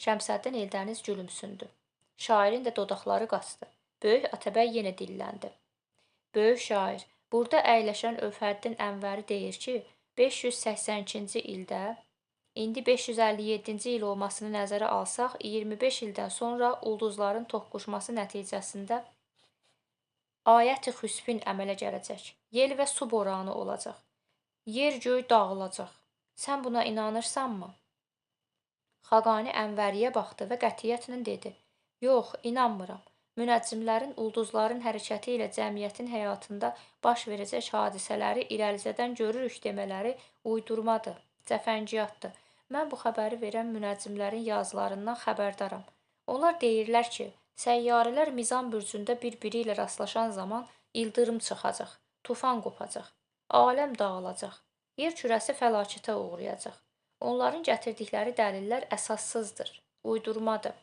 Şəmsəddin Eldəniz gülümsündü. Şairin də dodaqları qaçdı. Böyük Atabəy yenə dilləndi. Böyük şair, burada əyləşən Övhəddin Ənvəri deyir ki, 582-ci ildə, indi 557-ci il olmasını nəzərə alsaq, 25 ildən sonra ulduzların toqquşması nəticəsində ayət-i xüsbin əmələ gələcək. Yel və su boranı olacaq. Yer göy dağılacaq. Sən buna inanırsanmı? Xaqani Ənvəriyə baxdı və qətiyyətlə dedi: Yox, inanmıram. Münəccimlərin ulduzların hərəkəti ilə cəmiyyətin həyatında baş verəcək hadisələri irəlicədən görürük demələri uydurmadır, cəfəngiyatdır. Mən bu xəbəri verən münəccimlərin yazılarından xəbərdaram. Onlar deyirlər ki, səyyarələr Mizan bürcündə bir-biri ilə rastlaşan zaman ildırım çıxacaq, tufan qopacaq, aləm dağılacaq, yer kürəsi fəlakətə uğrayacaq. Onların gətirdikləri dəlillər əsassızdır, uydurmadır.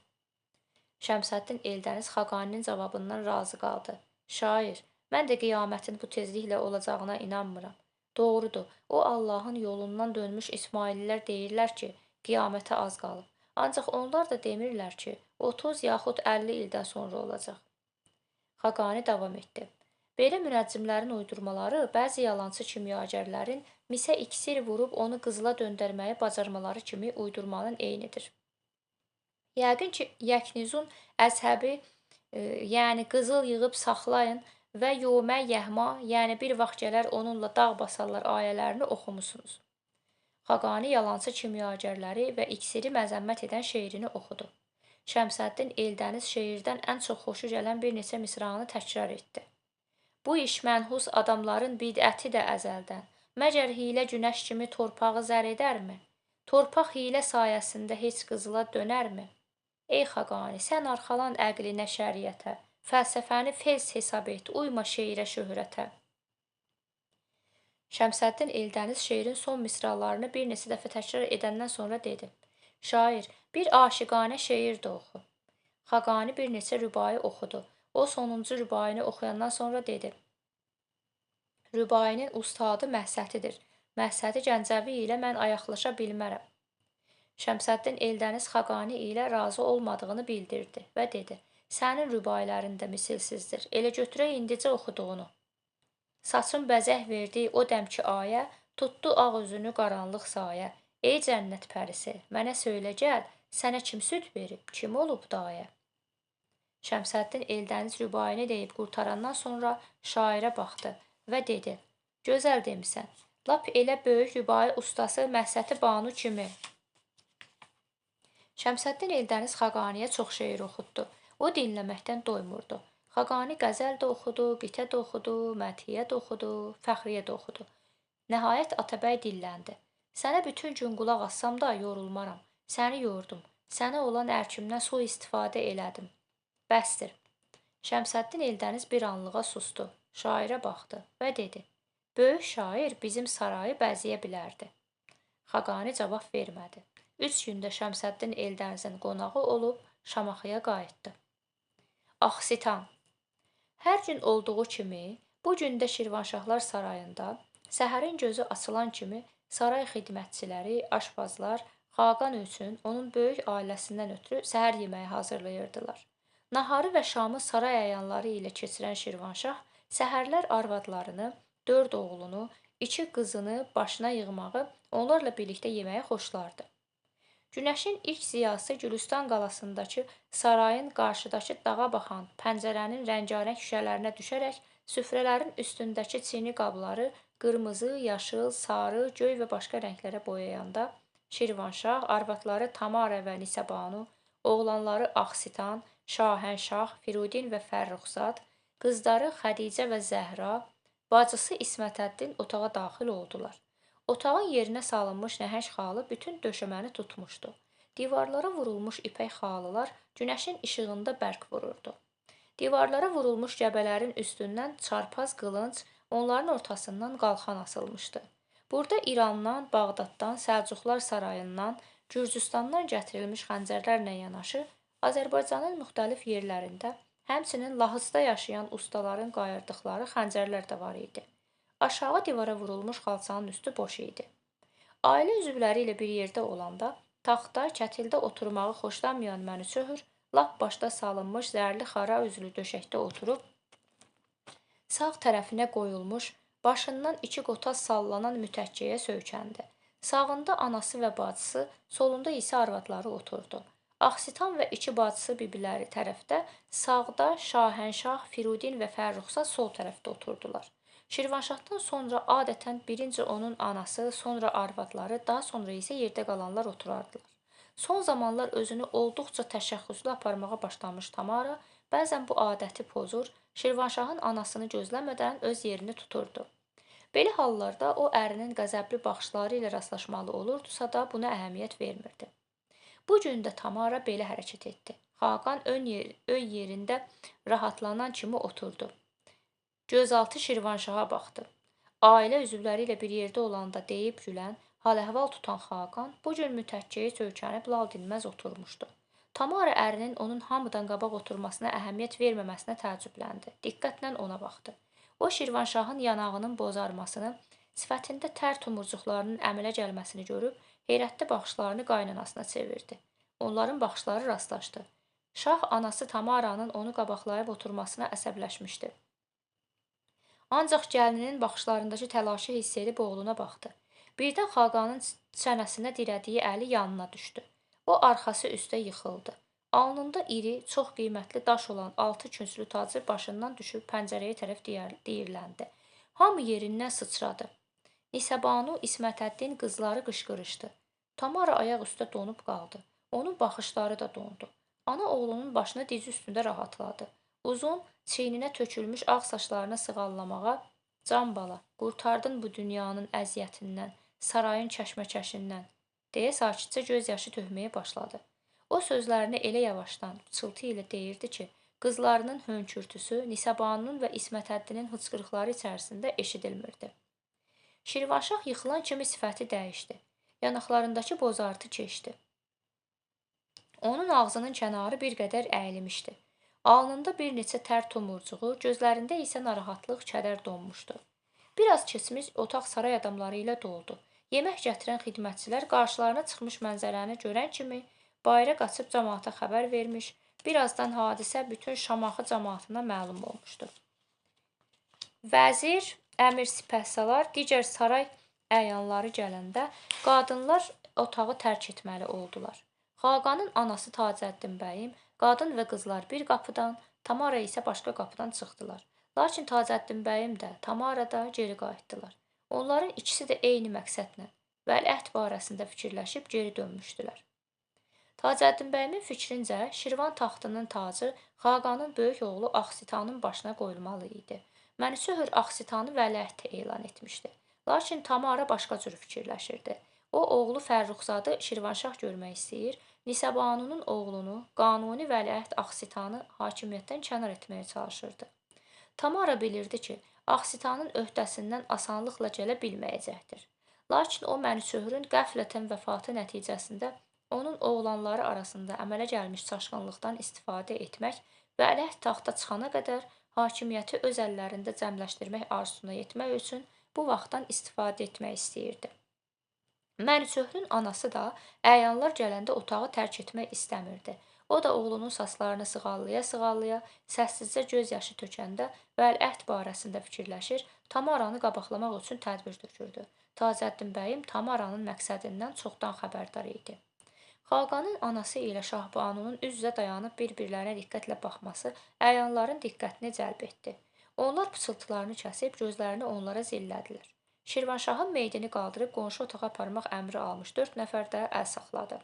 Şəmsəddin Eldəniz Xaqaninin cavabından razı qaldı. Şair, mən də qiyamətin bu tezliklə olacağına inanmıram. Doğrudur, o Allahın yolundan dönmüş İsmaililər deyirlər ki, qiyamətə az qalıb. Ancaq onlar da demirlər ki, 30 yaxud 50 ildən sonra olacaq. Xaqani davam etdi. Belə münəccimlərin uydurmaları bəzi yalançı kimyagərlərin misə iksir vurub onu qızıla döndərməyi bacarmaları kimi uydurmanın eynidir. Yəqin ki, Yəknizun əzhəbi, yəni qızıl yığıb saxlayın və yomə yəhma, yəni bir vaxt gələr onunla dağ basarlar ayələrini oxumusunuz. Xaqani yalançı kimyagərləri və iksiri məzəmmət edən şeirini oxudu. Şəmsəddin Eldəniz şeirdən ən çox xoşu gələn bir neçə misranı təkrar etdi. Bu iş mənhus adamların bidəti də əzəldən. Məgər hilə günəş kimi torpağı zər edərmi? Torpaq hilə sayəsində heç qızıla dönərmi? Ey Xaqani, sən arxalan əqlinə şəriətə, fəlsəfəni fez hesab et, uyma şeirə şöhrətə. Şəmsəddin Eldəniz şeirin son misralarını bir neçə dəfə təkrar edəndən sonra dedi. Şair, bir aşiqanə şeir də oxu. Xaqani bir neçə rübai oxudu. O sonuncu rübaini oxuyandan sonra dedi. Rübainin ustadı Məhsətidir. Məhsəti Gəncəvi ilə mən ayaqlaşa bilmərəm. Şəmsəddin Eldəniz Xaqani ilə razı olmadığını bildirdi və dedi, sənin rübailərin də misilsizdir, elə götürək indicə oxuduğunu. Saçın bəzək verdi o dəmki ayə, tutdu ağ üzünü qaranlıq sayə. Ey cənnət pərisi, mənə söylə gəl, sənə kim süd verib, kim olub dayə? Şəmsəddin Eldəniz rübaini deyib qurtarandan sonra şairə baxdı və dedi, gözəl demisən, lap elə böyük rübai ustası Məhsəti Banu kimi. Şəmsəddin Eldəniz Xaqaniyə çox şeir oxutdu. O dinləməkdən doymurdu. Xaqani qəzəl də oxudu, qitə də oxudu, məthiyə də oxudu, fəxriyə də oxudu. Nəhayət Atabəy dilləndi. Sənə bütün gün qulaq assam da yorulmaram. Səni yordum. Sənə olan ərkimdən sui-istifadə elədim. Bəsdir. Şəmsəddin Eldəniz bir anlığa sustu. Şairə baxdı və dedi. Böyük şair bizim sarayı bəziyə bilərdi. Xaqani cavab vermədi. 3 gündə Şəmsəddin Eldənizin qonağı olub Şamaxıya qayıtdı. Axsitan. Hər gün olduğu kimi, bu gün də Şirvanşahlar sarayında, səhərin gözü açılan kimi saray xidmətçiləri, aşpazlar Xaqan üçün onun böyük ailəsindən ötürü səhər yeməyi hazırlayırdılar. Naharı və şamı saray əyanları ilə keçirən Şirvanşah səhərlər arvadlarını, 4 oğlunu, 2 qızını başına yığmağı, onlarla birlikdə yeməyi xoşlardı. Günəşin ilk ziyası Gülüstan qalasındakı sarayın qarşıdakı dağa baxan pəncərənin rəngarəng şüşələrinə düşərək süfrələrin üstündəki çini qabları qırmızı, yaşıl, sarı, göy və başqa rənglərə boyayanda Şirvanşah, arvadları Tamara və Nisəbanu, oğlanları Axsitan, Şahənşah, Firudin və Fərruxzad, qızları Xədicə və Zəhra, bacısı İsmətəddin otağa daxil oldular. Otağın yerinə salınmış nəhəng xalı bütün döşəməni tutmuşdu. Divarlara vurulmuş ipək xalılar günəşin işığında bərq vururdu. Divarlara vurulmuş gəbələrin üstündən çarpaz qılınc, onların ortasından qalxan asılmışdı. Burada İrandan, Bağdaddan, Səlcuqlar sarayından, Gürcüstandan gətirilmiş xəncərlərlə yanaşı, Azərbaycanın müxtəlif yerlərində, həmçinin Lahıcda yaşayan ustaların qayırdıqları xəncərlər də var idi. Aşağı divara vurulmuş xalçanın üstü boş idi. Ailə üzvləri ilə bir yerdə olanda Taxta, kətildə oturmağı xoşlamayan Mənüçöhür lap başda salınmış zərli xara üzlü döşəkdə oturub, sağ tərəfinə qoyulmuş, başından iki qotaz sallanan mütəkkəyə söykəndi. Sağında anası və bacısı, solunda isə arvadları oturdu. Axsitan və iki bacısı bibiləri tərəfdə, sağda Şahənşah, Firudin və Fərruxsa sol tərəfdə oturdular. Şirvanşahdan sonra adətən birinci onun anası, sonra arvadları, daha sonra isə yerdə qalanlar oturardılar. Son zamanlar özünü olduqca təşəxxüslü aparmağa başlamış Tamara, bəzən bu adəti pozur, Şirvanşahın anasını gözləmədən öz yerini tuturdu. Belə hallarda o ərinin qəzəbli baxışları ilə rastlaşmalı olurdusa da buna əhəmiyyət vermirdi. Bu gün də Tamara belə hərəkət etdi. Xaqan ön yerində rahatlanan kimi oturdu. Gözaltı Şirvanşaha baxdı. Ailə üzvləri ilə bir yerdə olanda deyib gülən, hal-əhval tutan Xaqan bu gün mütəkkəyə söykənib lal dinməz oturmuşdu. Tamara ərinin onun hamıdan qabaq oturmasına əhəmiyyət verməməsinə təəccübləndi. Diqqətlə ona baxdı. O Şirvanşahın yanağının bozarmasını, sifətində tər tumurcuqlarının əmələ gəlməsini görüb, heyrətli baxışlarını qaynanasına çevirdi. Onların baxışları rastlaşdı. Şah anası Tamaranın onu qabaqlayıb oturmasına əsəbləşmişdi. Ancaq gəlininin baxışlarındakı təlaşı hiss edib oğluna baxdı. Birdən Xaqanın çənəsinə dirədiyi əli yanına düşdü. O arxası üstə yıxıldı. Alnında iri, çox qiymətli daş olan 6 künclü tacı başından düşüb pəncərəyə tərəf diyirləndi. Hamı yerindən sıçradı. Nisəbanu, İsmətəddin qızları qışqırışdı. Tamara ayaq üstə donub qaldı. Onun baxışları da dondu. Ana oğlunun başını dizi üstündə rahatladı. Uzun, çiyninə tökülmüş ağ saçlarına sığallamağa, "Can bala, qurtardın bu dünyanın əziyyətindən, sarayın kəşməkəşindən", deyə sakitcə göz yaşı tökməyə başladı. O sözlərini elə yavaşdan, pıçıltı ilə deyirdi ki, qızlarının hönkürtüsü, Nisəbanunun və İsmətəddinin hıçqırıqları içərisində eşidilmirdi. Şirvanşah yıxılan kimi sifəti dəyişdi. Yanaqlarındakı bozartı keçdi. Onun ağzının kənarı bir qədər əyilmişdi. Alnında bir neçə tər tumurcuğu, gözlərində isə narahatlıq, kədər donmuşdu. Biraz keçmiş otaq saray adamları ilə doldu. Yemək gətirən xidmətçilər qarşılarına çıxmış mənzərəni görən kimi bayıra qaçıb cəmaata xəbər vermiş, birazdan hadisə bütün Şamaxı cəmaatına məlum olmuşdu. Vəzir, əmir sipəhsalar, digər saray əyanları gələndə qadınlar otağı tərk etməli oldular. Xaqanın anası Tacəddin bəyim, qadın və qızlar bir qapıdan, Tamara isə başqa qapıdan çıxdılar. Lakin Tacəddin bəyim də, Tamara da geri qayıtdılar. Onların ikisi də eyni məqsədlə, vəliəhd barəsində fikirləşib geri dönmüşdülər. Tacəddin bəyimin fikrincə, Şirvan taxtının tacı Xaqanın böyük oğlu Axsitanın başına qoyulmalı idi. Mənüçöhür Axsitanı vəliəhd elan etmişdi. Lakin Tamara başqa cür fikirləşirdi. O, oğlu Fərruxzadı Şirvanşah görmək istəyir, Nisəbanunun oğlunu, qanuni vəliəhd Axsitanı hakimiyyətdən kənar etməyə çalışırdı. Tamara bilirdi ki, Axsitanın öhdəsindən asanlıqla gələ bilməyəcəkdir. Lakin o Mənüçöhrün qəflətən vəfatı nəticəsində onun oğlanları arasında əmələ gəlmiş çaşqınlıqdan istifadə etmək və vəliəhd taxta çıxana qədər hakimiyyəti öz əllərində cəmləşdirmək arzusuna yetmək üçün bu vaxtdan istifadə etmək istəyirdi. Mənüçöhrün anası da əyanlar gələndə otağı tərk etmək istəmirdi. O da oğlunun saçlarını sığallaya-sığallaya, səssizcə göz yaşı tökəndə vəliəhd barəsində fikirləşir, Tamaranı qabaqlamaq üçün tədbir tökürdü. Tacəddin bəyim Tamaranın məqsədindən çoxdan xəbərdar idi. Xaqanın anası ilə Şahbanunun üz-üzə dayanıb bir-birlərinə diqqətlə baxması əyanların diqqətini cəlb etdi. Onlar pıçıltılarını kəsib gözlərini onlara zillədilər. Şirvanşahın meydini qaldırıb qonşu otağa aparmaq əmri almış 4 nəfər də əl saxladı.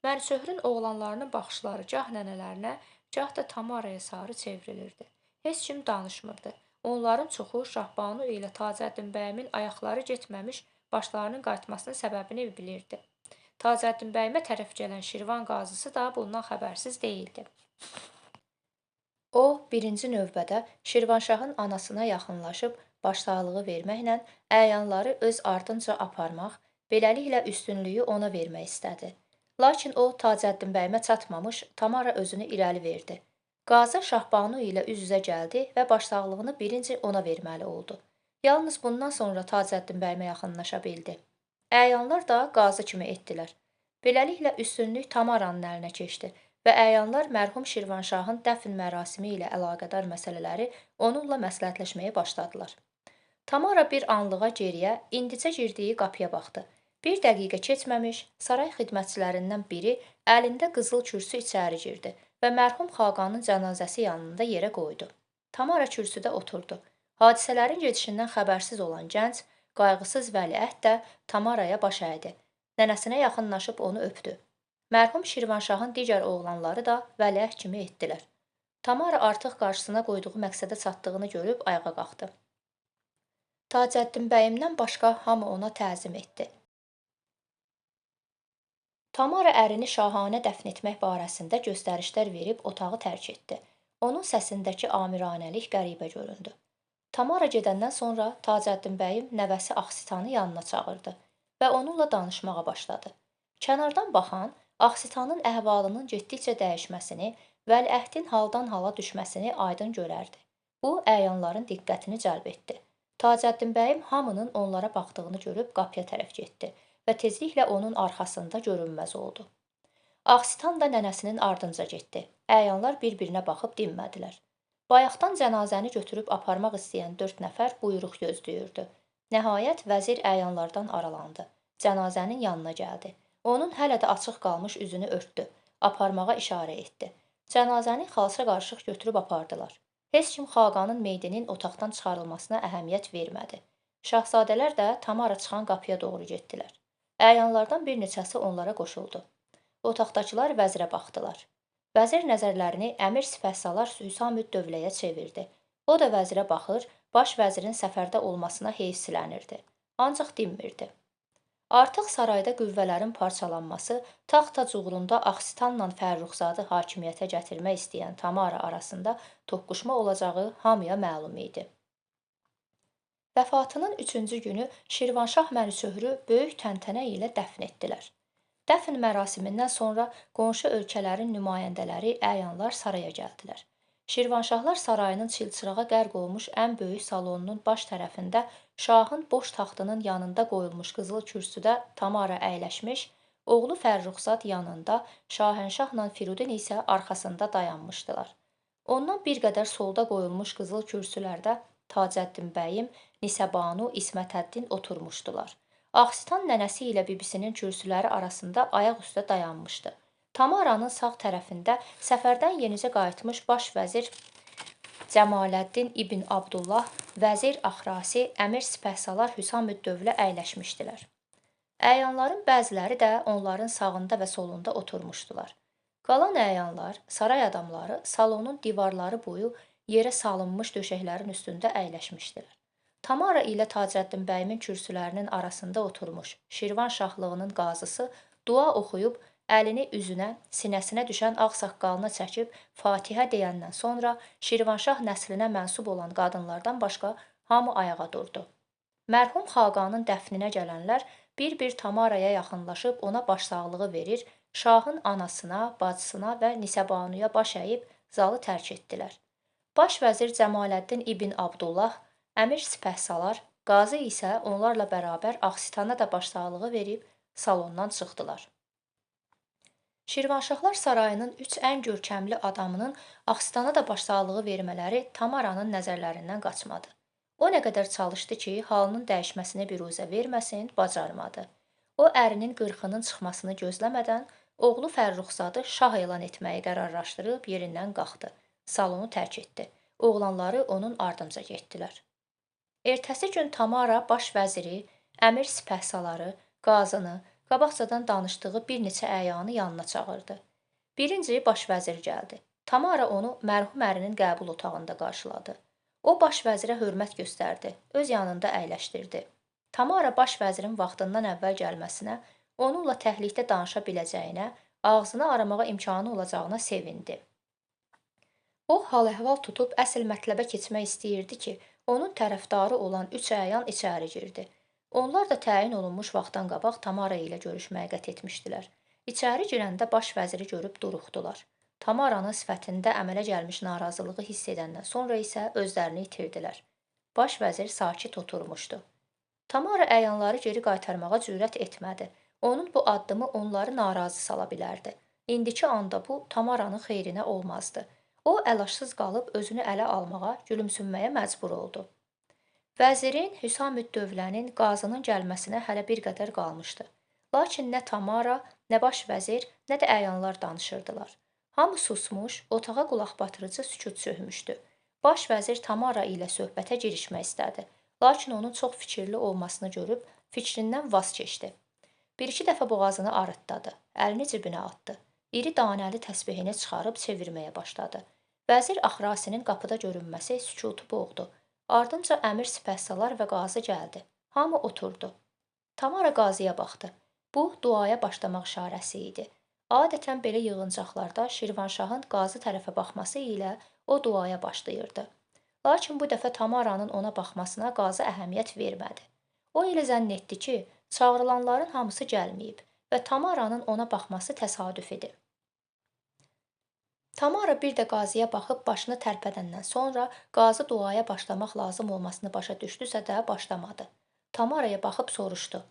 Mənüçöhrün oğlanlarının baxışları gah nənələrinə, gah da Tamaraya sarı çevrilirdi. Heç kim danışmırdı. Onların çoxu Şahbanu ilə Tacəddin bəyimin ayaqları getməmiş başlarının qayıtmasının səbəbini bilirdi. Tacəddin bəyimə tərəf gələn Şirvan qazısı da bundan xəbərsiz deyildi. O, birinci növbədə Şirvanşahın anasına yaxınlaşıb başsağlığı verməklə əyanları öz ardınca aparmaq, beləliklə üstünlüyü ona vermək istədi. Lakin o, Tacəddin bəyimə çatmamış, Tamara özünü irəli verdi. Qazı Şahbanu ilə üz-üzə gəldi və başsağlığını birinci ona verməli oldu. Yalnız bundan sonra Tacəddin bəyimə yaxınlaşa bildi. Əyanlar da qazı kimi etdilər. Beləliklə üstünlük Tamaranın əlinə keçdi və əyanlar mərhum Şirvanşahın dəfn mərasimi ilə əlaqədar məsələləri onunla məsləhətləşməyə başladılar. Tamara bir anlığa geriyə, indicə girdiyi qapıya baxdı. Bir dəqiqə keçməmiş, saray xidmətçilərindən biri əlində qızıl kürsü içəri girdi və mərhum Xaqanın cənazəsi yanında yerə qoydu. Tamara kürsüdə oturdu. Hadisələrin gedişindən xəbərsiz olan gənc, qayğısız vəliəhd də Tamaraya baş əydi. Nənəsinə yaxınlaşıb onu öpdü. Mərhum Şirvanşahın digər oğlanları da vəliəhd kimi etdilər. Tamara artıq qarşısına qoyduğu məqsədə çatdığını görüb ayağa qalxdı. Tacəddin bəyimdən başqa hamı ona təzim etdi. Tamara ərini şahanə dəfn etmək barəsində göstərişlər verib otağı tərk etdi. Onun səsindəki amiranəlik qəribə göründü. Tamara gedəndən sonra Tacəddin bəyim nəvəsi Axsitanı yanına çağırdı və onunla danışmağa başladı. Kənardan baxan, Axsitanın əhvalının getdikcə dəyişməsini, vəliəhdin haldan hala düşməsini aydın görərdi. Bu, əyanların diqqətini cəlb etdi. Tacəddin bəyim hamının onlara baxdığını görüb qapıya tərəf getdi və tezliklə onun arxasında görünməz oldu. Axsitan da nənəsinin ardınca getdi. Əyanlar bir-birinə baxıb dinmədilər. Bayaqdan cənazəni götürüb aparmaq istəyən 4 nəfər buyruq gözləyirdi. Nəhayət vəzir əyanlardan aralandı. Cənazənin yanına gəldi. Onun hələ də açıq qalmış üzünü örtdü. Aparmağa işarə etdi. Cənazəni xalça qarışıq götürüb apardılar. Heç kim Xaqanın meyidinin otaqdan çıxarılmasına əhəmiyyət vermədi. Şahzadələr də Tamara çıxan qapıya doğru getdilər. Əyanlardan bir neçəsi onlara qoşuldu. Otaqdakılar vəzirə baxdılar. Vəzir nəzərlərini əmir sipəhsalar Hüsamüd Dövləyə çevirdi. O da vəzirə baxır, baş vəzirin səfərdə olmasına heyfsilənirdi. Ancaq dinmirdi. Artıq sarayda qüvvələrin parçalanması, taxt-tac uğrunda Axsitanla Fərruxzadı hakimiyyətə gətirmək istəyən Tamara arasında toqquşma olacağı hamıya məlum idi. Vəfatının 3-cü günü Şirvanşah Mənüçöhrü böyük təntənə ilə dəfn etdilər. Dəfn mərasimindən sonra qonşu ölkələrin nümayəndələri, əyanlar saraya gəldilər. Şirvanşahlar sarayının çilçırağa qərq olmuş ən böyük salonunun baş tərəfində şahın boş taxtının yanında qoyulmuş qızıl kürsüdə Tamara əyləşmiş, oğlu Fərruxzad yanında, Şahənşahla Firudin isə arxasında dayanmışdılar. Ondan bir qədər solda qoyulmuş qızıl kürsülərdə Tacəddin bəyim, Nisəbanu, İsmətəddin oturmuşdular. Axsitan nənəsi ilə bibisinin kürsüləri arasında ayaq üstə dayanmışdı. Tamaranın sağ tərəfində səfərdən yenicə qayıtmış baş vəzir Cəmaləddin İbn Abdullah, vəzir Axrasi, əmir sipəhsalar Hüsamüd Dövlə əyləşmişdilər. Əyanların bəziləri də onların sağında və solunda oturmuşdular. Qalan əyanlar, saray adamları salonun divarları boyu yerə salınmış döşəklərin üstündə əyləşmişdilər. Tamara ilə Tacəddin bəyimin kürsülərinin arasında oturmuş Şirvan şahlığının qazısı dua oxuyub, əlini üzünə, sinəsinə düşən ağ saqqalına çəkib Fatihə deyəndən sonra Şirvanşah nəslinə mənsub olan qadınlardan başqa hamı ayağa durdu. Mərhum Xaqanın dəfninə gələnlər bir-bir Tamaraya yaxınlaşıb ona başsağlığı verir, şahın anasına, bacısına və Nisəbanuya baş əyib zalı tərk etdilər. Baş vəzir Cəmaləddin İbn Abdullah, əmir sipəhsalar, qazı isə onlarla bərabər Axsitana da başsağlığı verib salondan çıxdılar. Şirvanşahlar sarayının 3 ən görkəmli adamının Axsitana da başsağlığı vermələri Tamaranın nəzərlərindən qaçmadı. O nə qədər çalışdı ki, halının dəyişməsinə biruzə verməsin, bacarmadı. O ərinin qırxının çıxmasını gözləmədən oğlu Fərruxzadı şah elan etməyi qərarlaşdırıb yerindən qalxdı. Salonu tərk etdi. Oğlanları onun ardınca getdilər. Ertəsi gün Tamara baş vəziri, əmir sipəhsaları, qazını, qabaqcadan danışdığı bir neçə əyanı yanına çağırdı. Birinci baş vəzir gəldi. Tamara onu mərhum ərinin qəbul otağında qarşıladı. O baş vəzirə hörmət göstərdi, öz yanında əyləşdirdi. Tamara baş vəzirin vaxtından əvvəl gəlməsinə, onunla təhlikdə danışa biləcəyinə, ağzını aramağa imkanı olacağına sevindi. O hal-əhval tutub əsl mətləbə keçmək istəyirdi ki, onun tərəfdarı olan 3 əyan içəri girdi. Onlar da təyin olunmuş vaxtdan qabaq Tamara ilə görüşməyə qət etmişdilər. İçəri girəndə baş vəziri görüb duruxdular. Tamaranın sifətində əmələ gəlmiş narazılığı hiss edəndən sonra isə özlərini itirdilər. Baş vəzir sakit oturmuşdu. Tamara əyanları geri qaytarmağa cürət etmədi. Onun bu addımı onları narazı sala bilərdi. İndiki anda bu Tamaranın xeyrinə olmazdı. O əlacsız qalıb özünü ələ almağa, gülümsünməyə məcbur oldu. Vəzirin, Hüsamüddövlənin, qazının gəlməsinə hələ bir qədər qalmışdı. Lakin nə Tamara, nə baş vəzir, nə də əyanlar danışırdılar. Hamı susmuş, otağa qulaqbatırıcı sükut çökmüşdü. Baş vəzir Tamara ilə söhbətə girişmək istədi. Lakin onun çox fikirli olmasını görüb fikrindən vaz keçdi. Bir-iki dəfə boğazını arıtdadı, əlini cibinə atdı. İri danəli təsbehini çıxarıb çevirməyə başladı. Vəzir Axrasinin qapıda görünməsi sükutu boğdu. Ardınca əmir sipəhsalar və qazı gəldi. Hamı oturdu. Tamara qazıya baxdı. Bu, duaya başlamaq işarəsi idi. Adətən belə yığıncaqlarda Şirvanşahın qazı tərəfə baxması ilə o duaya başlayırdı. Lakin bu dəfə Tamaranın ona baxmasına qazı əhəmiyyət vermədi. O elə zənn etdi ki, çağrılanların hamısı gəlməyib və Tamaranın ona baxması təsadüf idi. Tamara bir də qazıya baxıb başını tərpədəndən sonra qazı duaya başlamaq lazım olmasını başa düşdüsə də başlamadı. Tamaraya baxıb soruşdu.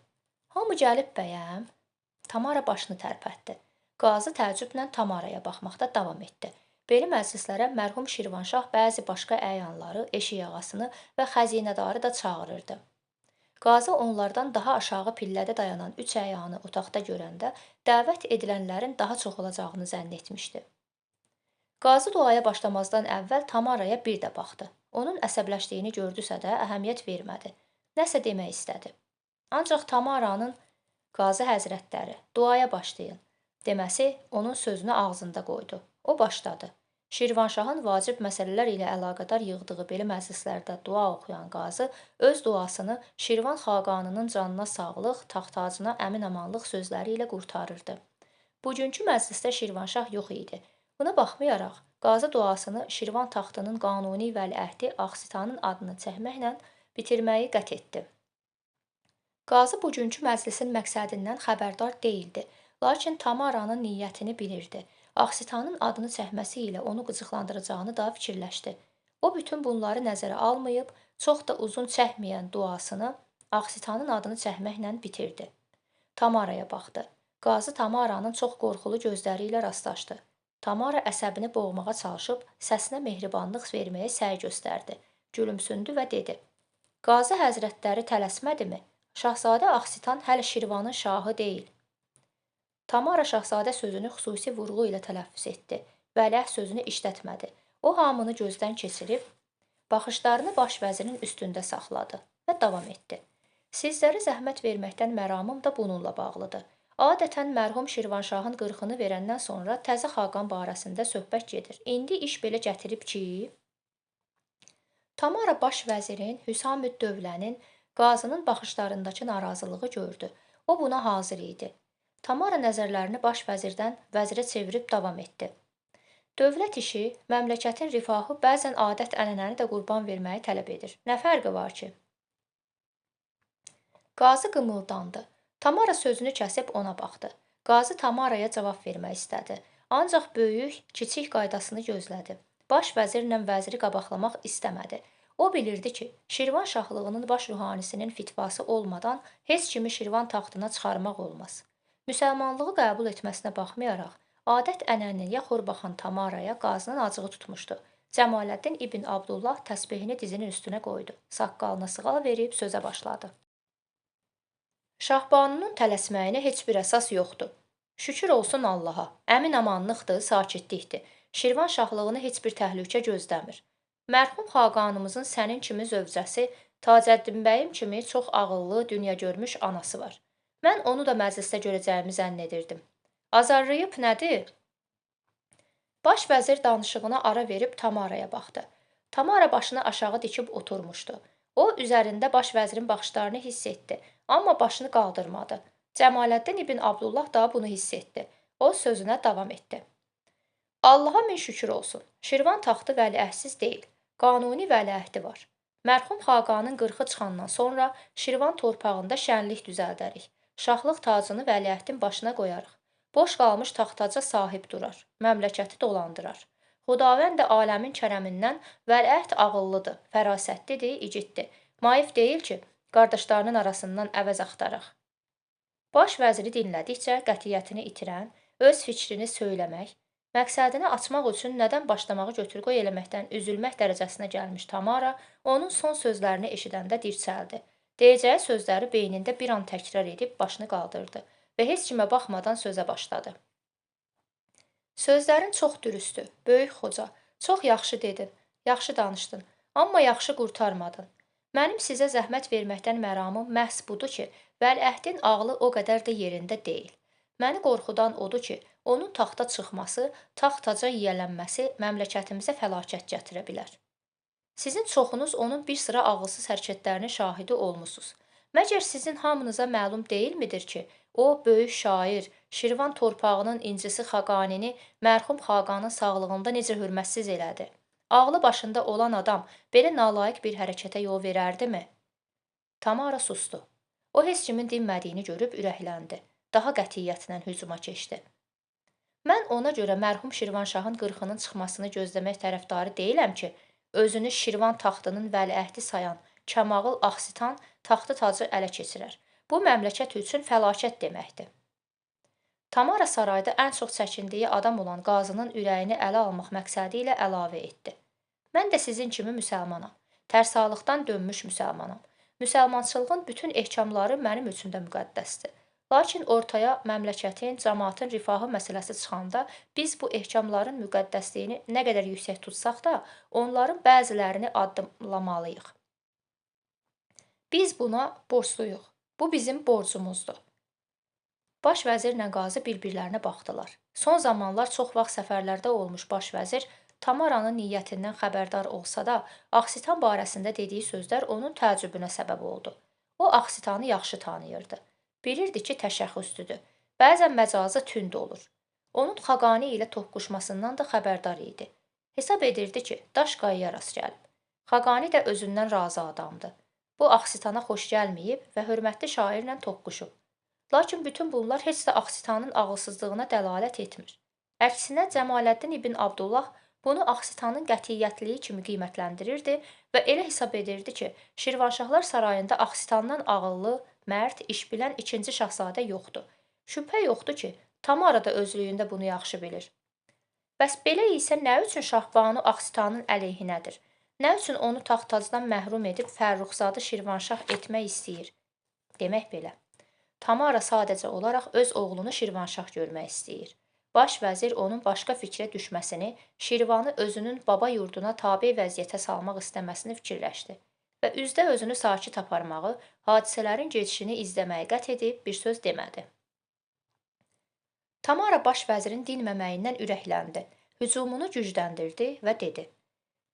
Hamı gəlib bəyəm? Tamara başını tərpətdi. Qazı təəccüblə Tamaraya baxmaqda davam etdi. Belə məclislərə mərhum Şirvanşah bəzi başqa əyanları, eşik ağasını və xəzinədarı da çağırırdı. Qazı onlardan daha aşağı pillədə dayanan 3 əyanı otaqda görəndə dəvət edilənlərin daha çox olacağını zənn etmişdi. Qazı duaya başlamazdan əvvəl Tamaraya bir də baxdı. Onun əsəbləşdiyini gördüsə də əhəmiyyət vermədi. Nəsə demək istədi. Ancaq Tamaranın Qazı həzrətləri, duaya başlayın deməsi onun sözünü ağzında qoydu. O başladı. Şirvanşahın vacib məsələlər ilə əlaqədar yığdığı belə məclislərdə dua oxuyan qazı öz duasını Şirvan xaqanının canına sağlıq, taxt-tacına əmin-amanlıq sözləri ilə qurtarırdı. Bugünkü məclisdə Şirvanşah yox idi. Buna baxmayaraq, qazı duasını Şirvan taxtının qanuni vəliəhdi Axsitanın adını çəkməklə bitirməyi qət etdi. Qazı bugünkü məclisin məqsədindən xəbərdar deyildi, lakin Tamaranın niyyətini bilirdi. Axsitanın adını çəkməsi ilə onu qıcıqlandıracağını da fikirləşdi. O bütün bunları nəzərə almayıb, çox da uzun çəkməyən duasını Axsitanın adını çəkməklə bitirdi. Tamaraya baxdı. Qazı Tamaranın çox qorxulu gözləri ilə rastlaşdı. Tamara əsəbini boğmağa çalışıb, səsinə mehribanlıq verməyə səy göstərdi. Gülümsündü və dedi. Qazı həzrətləri tələsmədimi? Şahzadə Axsitan hələ Şirvanın şahı deyil. Tamara şahzadə sözünü xüsusi vurğu ilə tələffüz etdi. Vəliəhd sözünü işlətmədi. O hamını gözdən keçirib, baxışlarını baş vəzirin üstündə saxladı və davam etdi. Sizlərə zəhmət verməkdən məramım da bununla bağlıdır. Adətən mərhum Şirvanşahın qırxını verəndən sonra təzə xaqan barəsində söhbət gedir. İndi iş belə gətirib ki... Tamara baş vəzirin, Hüsamüddövlənin, qazının baxışlarındakı narazılığı gördü. O buna hazır idi. Tamara nəzərlərini baş vəzirdən vəzirə çevirib davam etdi. Dövlət işi, məmləkətin rifahı bəzən adət-ənənəni də qurban verməyi tələb edir. Nə fərqi var ki? Qazı qımıldandı. Tamara sözünü kəsib ona baxdı. Qazı Tamaraya cavab vermək istədi. Ancaq böyük, kiçik qaydasını gözlədi. Baş vəzirlə vəziri qabaqlamaq istəmədi. O bilirdi ki, Şirvan şahlığının baş ruhanisinin fitvası olmadan heç kimi Şirvan taxtına çıxarmaq olmaz. Müsəlmanlığı qəbul etməsinə baxmayaraq, adət-ənənəyə xor baxan Tamaraya qazının acığı tutmuşdu. Cəmaləddin İbn Abdullah təsbehini dizinin üstünə qoydu. Saqqalına sığal verib sözə başladı. Şahbanunun tələsməyinə heç bir əsas yoxdur. Şükür olsun Allaha, əmin-amanlıqdır, sakitlikdir. Şirvan şahlığını heç bir təhlükə gözləmir. Mərhum xaqanımızın sənin kimi zövcəsi, Tacəddin bəyim kimi çox ağıllı, dünya görmüş anası var. Mən onu da məclisdə görəcəyimi zənn edirdim. Azarlayıb nədir? Baş vəzir danışığına ara verib Tamaraya baxdı. Tamara başını aşağı dikib oturmuşdu. O, üzərində baş vəzirin baxışlarını hiss etdi, amma başını qaldırmadı. Cəmaləddin İbn Abdullah da bunu hiss etdi. O, sözünə davam etdi. Allaha min şükür olsun. Şirvan taxtı vəliəhdsiz deyil, qanuni vəliəhdi var. Mərhum xaqanın qırxı çıxandan sonra Şirvan torpağında şənlik düzəldərik. Şahlıq tacını vəliəhdin başına qoyarıq. Boş qalmış taxtaca sahib durar, məmləkəti dolandırar. Xudavənd də aləmin kərəmindən vəliəhd ağıllıdır, fərasətlidir, igiddir. Maif deyil ki, qardaşlarının arasından əvəz axtaraq. Baş vəziri dinlədikcə qətiyyətini itirən, öz fikrini söyləmək, məqsədini açmaq üçün nədən başlamağı götür-qoy eləməkdən üzülmək dərəcəsinə gəlmiş Tamara onun son sözlərini eşidəndə dirçəldi. Deyəcəyi sözləri beynində bir an təkrar edib başını qaldırdı və heç kimə baxmadan sözə başladı. Sözlərin çox dürüsttür, böyük xoca. Çox yaxşı dedin, yaxşı danışdın, amma yaxşı qurtarmadın. Mənim sizə zəhmət verməkdən məramım məhz budur ki, vəliəhdin ağlı o qədər də yerində deyil. Məni qorxudan odur ki, onun taxta çıxması, taxt-taca yiyələnməsi məmləkətimizə fəlakət gətirə bilər. Sizin çoxunuz onun bir sıra ağılsız hərəkətlərinin şahidi olmusunuz. Məgər sizin hamınıza məlum deyilmidir ki, o böyük şair, Şirvan torpağının incisi Xaqanini mərhum Xaqanın sağlığında necə hörmətsiz elədi? Ağlı başında olan adam belə nalayiq bir hərəkətə yol verərdimi? Tamara sustu. O heç kimin dinmədiyini görüb ürəkləndi. Daha qətiyyətlə hücuma keçdi. Mən ona görə mərhum Şirvanşahın qırxının çıxmasını gözləmək tərəfdarı deyiləm ki, özünü Şirvan taxtının vəliəhdi sayan Kəmağıl Axsitan taxtı tacı ələ keçirər. Bu məmləkət üçün fəlakət deməkdir. Tamara sarayda ən çox çəkindiyi adam olan qazının ürəyini ələ almaq məqsədi ilə əlavə etdi. Mən də sizin kimi müsəlmanam. Tərsalıqdan dönmüş müsəlmanam. Müsəlmançılığın bütün ehkamları mənim üçün də müqəddəsdir. Lakin ortaya məmləkətin, cəmaatın rifahı məsələsi çıxanda biz bu ehkamların müqəddəsliyini nə qədər yüksək tutsaq da, onların bəzilərini addımlamalıyıq. Biz buna borcluyuq. Bu bizim borcumuzdur. Baş vəzirlə qazi bir-birlərinə baxdılar. Son zamanlar çox vaxt səfərlərdə olmuş baş vəzir Tamaranın niyyətindən xəbərdar olsa da, Axsitan barəsində dediyi sözlər onun təəccübünə səbəb oldu. O Axsitanı yaxşı tanıyırdı. Bilirdi ki, təşəxxüslüdür. Bəzən məcazı tünd olur. Onun Xaqani ilə toqquşmasından da xəbərdar idi. Hesab edirdi ki, daş qayaya rast gəlib. Xaqani də özündən razı adamdı. Bu Axsitana xoş gəlməyib və hörmətli şairlə toqquşub. Lakin bütün bunlar heç də Axsitanın ağılsızlığına dəlalət etmir. Əksinə Cəmaləddin ibn Abdullah bunu Axsitanın qətiyyətliyi kimi qiymətləndirirdi və elə hesab edirdi ki, Şirvanşahlar sarayında Axsitandan ağıllı, mərd, işbilən ikinci şahzadə yoxdur. Şübhə yoxdur ki, Tamara da özlüyündə bunu yaxşı bilir. Bəs belə isə nə üçün Şahbanu Axsitanın əleyhinədir? Nə üçün onu taxt-tacdan məhrum edib Fərruxzadı Şirvanşah etmək istəyir? Demək belə. Tamara sadəcə olaraq öz oğlunu Şirvanşah görmək istəyir. Baş vəzir onun başqa fikrə düşməsini, Şirvanı özünün baba yurduna tabe vəziyyətə salmaq istəməsini fikirləşdi və üzdə özünü sakit aparmağı, hadisələrin gedişini izləməyi qət edib bir söz demədi. Tamara baş vəzirin dinməməyindən ürəkləndi, hücumunu gücləndirdi və dedi.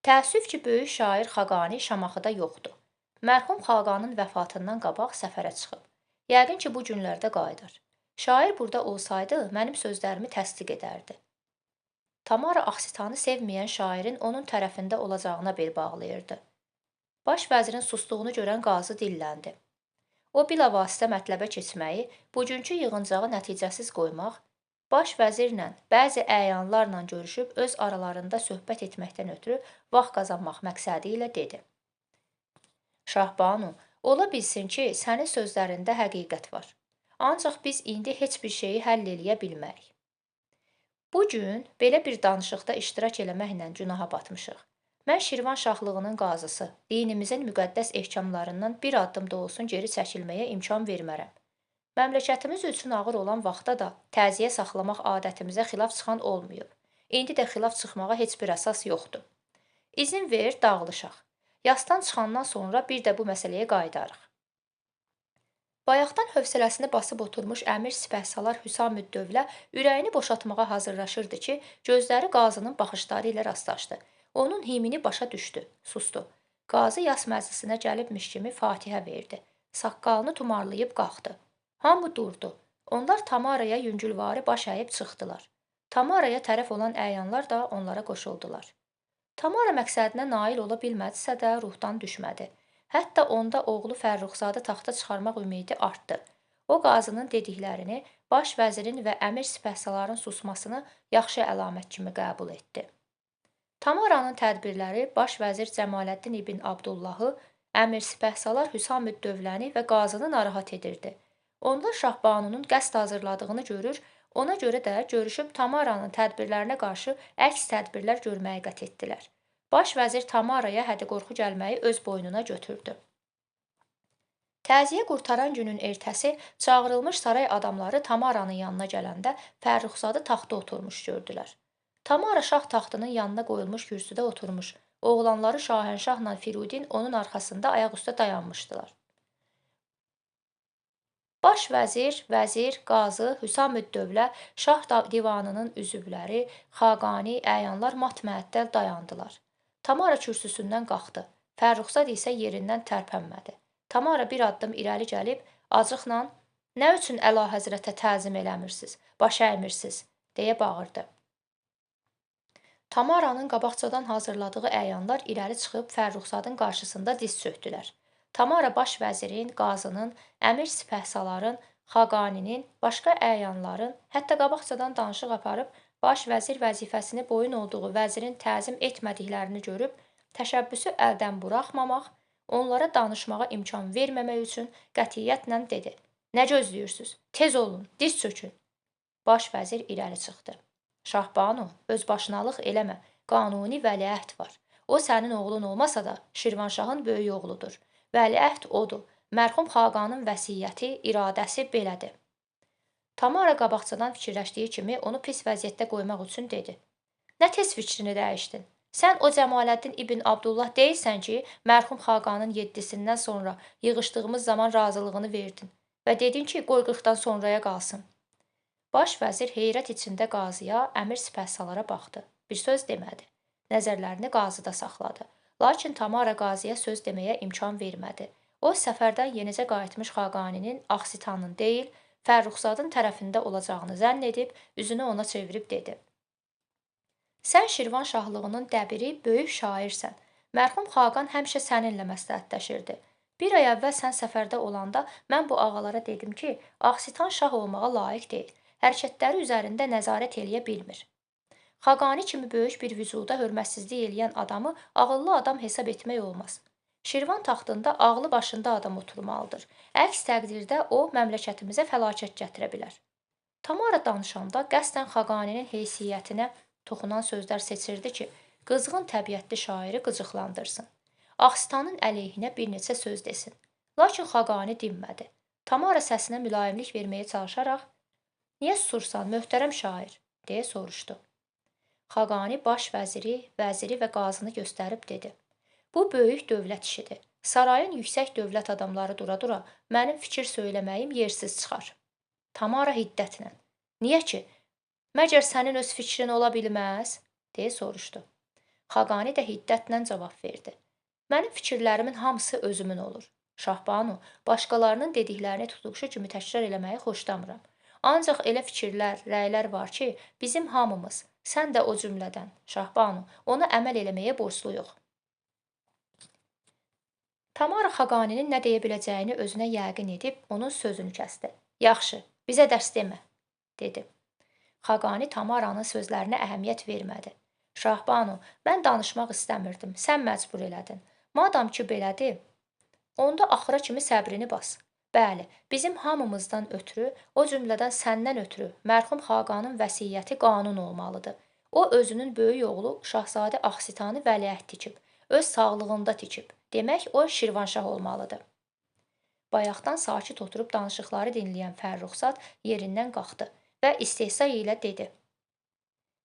Təəssüf ki, böyük şair Xaqani Şamaxıda yoxdur. Mərhum Xaqanın vəfatından qabaq səfərə çıxıb. Yəqin ki, bu günlərdə qayıdar. Şair burada olsaydı, mənim sözlərimi təsdiq edərdi. Tamara Axsitanı sevməyən şairin onun tərəfində olacağına bel bağlayırdı. Baş vəzirin sustuğunu görən qazı dilləndi. O, bilavasitə mətləbə keçməyi, bugünkü yığıncağı nəticəsiz qoymaq, baş vəzirlə, bəzi əyanlarla görüşüb öz aralarında söhbət etməkdən ötürü vaxt qazanmaq məqsədi ilə dedi. Şahbanu, ola bilsin ki, sənin sözlərində həqiqət var. Ancaq biz indi heç bir şeyi həll eləyə bilmərik. Bugün belə bir danışıqda iştirak eləməklə günaha batmışıq. Mən Şirvan şahlığının qazısı, dinimizin müqəddəs ehkamlarından bir addım da olsun geri çəkilməyə imkan vermərəm. Məmləkətimiz üçün ağır olan vaxtda da təziyə saxlamaq adətimizə xilaf çıxan olmayıb. İndi də xilaf çıxmağa heç bir əsas yoxdur. İzin ver, dağılışaq. Yasdan çıxandan sonra bir də bu məsələyə qayıdarıq. Bayaqdan hövsələsini basıb oturmuş əmir sipəhsalar Hüsamüddövlə ürəyini boşaltmağa hazırlaşırdı ki, gözləri qazının baxışları ilə rastlaşdı. Onun himini başa düşdü, sustu. Qazı yas məclisinə gəlibmiş kimi Fatihə verdi. Saqqalını tumarlayıb qalxdı. Hamı durdu. Onlar Tamaraya yüngülvari baş əyib çıxdılar. Tamaraya tərəf olan əyanlar da onlara qoşuldular. Tamara məqsədinə nail ola bilmədisə də ruhdan düşmədi. Hətta onda oğlu Fərruxzadı taxta çıxarmaq ümidi artdı. O qazının dediklərini, baş vəzirin və əmir sipəhsaların susmasını yaxşı əlamət kimi qəbul etdi. Tamaranın tədbirləri baş vəzir Cəmaləddin ibn Abdullahı, əmir sipəhsalar Hüsamüddövləni və qazını narahat edirdi. Onlar Şahbanunun qəsd hazırladığını görür, ona görə də görüşüb Tamaranın tədbirlərinə qarşı əks tədbirlər görməyi qət etdilər. Baş vəzir Tamaraya hədə-qorxu gəlməyi öz boynuna götürdü. Təziyə qurtaran günün ertəsi çağırılmış saray adamları Tamaranın yanına gələndə Fərruxzadı taxta oturmuş gördülər. Tamara şah taxtının yanına qoyulmuş kürsüdə oturmuş, oğlanları Şahənşahla Firudin onun arxasında ayaq üstə dayanmışdılar. Baş vəzir, qazı, Hüsamüddövlə, şah divanının üzvləri, xaqani, əyanlar mat-məəttəl dayandılar. Tamara kürsüsündən qalxdı. Fərruxzad isə yerindən tərpənmədi. Tamara bir addım irəli gəlib, acıqla, "Nə üçün Əlahəzrətə təzim eləmirsiniz, baş əymirsiniz?" deyə bağırdı. Tamaranın qabaqcadan hazırladığı əyanlar irəli çıxıb Fərruxzadın qarşısında diz çökdülər. Tamara baş vəzirin, qazının, əmir sipəhsaların, xaqaninin, başqa əyanların, hətta qabaqcadan danışıq aparıb baş vəzir vəzifəsini boyun olduğu vəzirin təzim etmədiklərini görüb, təşəbbüsü əldən buraxmamaq, onlara danışmağa imkan verməmək üçün qətiyyətlə dedi: "Nə gözləyirsiniz? Tez olun, diz çökün." Baş vəzir irəli çıxdı. "Şahbanu, özbaşınalıq eləmə, qanuni vəliəhd var. O sənin oğlun olmasa da Şirvanşahın böyük oğludur. Vəliəhd odur. Mərhum xaqanın vəsiyyəti, iradəsi belədir." Tamara qabaqcadan fikirləşdiyi kimi onu pis vəziyyətdə qoymaq üçün dedi: "Nə tez fikrini dəyişdin? Sən o Cəmaləddin İbn Abdullah deyilsən ki, mərhum xaqanın 7-sindən sonra yığışdığımız zaman razılığını verdin və dedin ki, qoy 40-dan sonraya qalsın." Baş vəzir heyrət içində qazıya, əmir sipəhsalara baxdı. Bir söz demədi. Nəzərlərini qazıda saxladı. Lakin Tamara qazıya söz deməyə imkan vermədi. O, səfərdən yenicə qayıtmış xaqaninin Axsitanın deyil, Fərruxzadın tərəfində olacağını zənn edib, üzünü ona çevirib dedi: "Sən Şirvan şahlığının dəbiri, böyük şairsən. Mərhum xaqan həmişə səninlə məsləhətləşirdi. Bir ay əvvəl sən səfərdə olanda mən bu ağalara dedim ki, Axsitan şah olmağa layiq deyil, hərəkətləri üzərində nəzarət eləyə bilmir. Xaqani kimi böyük bir vücuda hörmətsizlik eləyən adamı ağıllı adam hesab etmək olmaz. Şirvan taxtında ağlı başında adam oturmalıdır. Əks təqdirdə o, məmləkətimizə fəlakət gətirə bilər." Tamara danışanda qəsdən Xaqaninin heysiyyətinə toxunan sözlər seçirdi ki, qızğın təbiətli şairi qıcıqlandırsın. Axsitanın əleyhinə bir neçə söz desin. Lakin Xaqani dinmədi. Tamara səsinə mülayimlik verməyə çalışaraq, "Niyə susursan, möhtərəm şair?" deyə soruşdu. Xaqani baş vəziri və qazını göstərib dedi: "Bu böyük dövlət işidir. Sarayın yüksək dövlət adamları dura-dura mənim fikir söyləməyim yersiz çıxar." Tamara hiddətlə: "Niyə ki? Məgər sənin öz fikrin ola bilməz?" deyə soruşdu. Xaqani də hiddətlə cavab verdi: "Mənim fikirlərimin hamısı özümün olur. Şahbanu, başqalarının dediklərini tutuquşu kimi təkrar eləməyi xoşlamıram. Ancaq elə fikirlər, rəylər var ki, bizim hamımız, sən də o cümlədən, Şahbanu, ona əməl eləməyə borcluyuq." Tamara Xaqaninin nə deyə biləcəyini özünə yəqin edib, onun sözünü kəsdi. "Yaxşı, bizə dərs demə," dedi. Xaqani Tamaranın sözlərinə əhəmiyyət vermədi. "Şahbanu, mən danışmaq istəmirdim, sən məcbur elədin. Madam ki belədir, onda axıra kimi səbrini bas. Bəli, bizim hamımızdan ötrü, o cümlədən səndən ötrü mərhum Xaqanın vəsiyyəti qanun olmalıdır. O, özünün böyük oğlu Şahzadə Axsitanı vəliəhd tikib, öz sağlığında tikib. Demək, o Şirvanşah olmalıdır." Bayaqdan sakit oturub danışıqları dinləyən Fərruxzad yerindən qalxdı və istehza ilə dedi: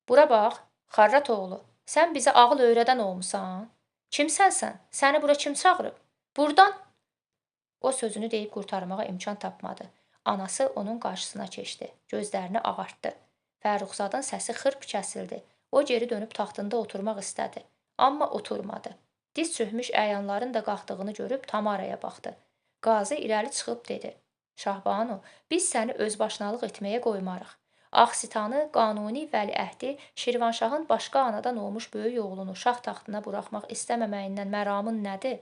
"Bura bax, Xarrat oğlu, sən bizə ağıl öyrədən olmusan? Kimsən sən? Səni bura kim çağırıb? Burdan!" O sözünü deyib qurtarmağa imkan tapmadı. Anası onun qarşısına keçdi, gözlərini ağartdı. Fərruxzadın səsi xırp kəsildi. O geri dönüb taxtında oturmaq istədi, amma oturmadı. Diz çökmüş əyanların da qalxdığını görüb Tamaraya baxdı. Qazı irəli çıxıb dedi: "Şahbanu, biz səni özbaşınalıq etməyə qoymarıq. Axsitanı, qanuni vəliəhdi, Şirvanşahın başqa anadan olmuş böyük oğlunu şah taxtına buraxmaq istəməməyindən məramın nədir?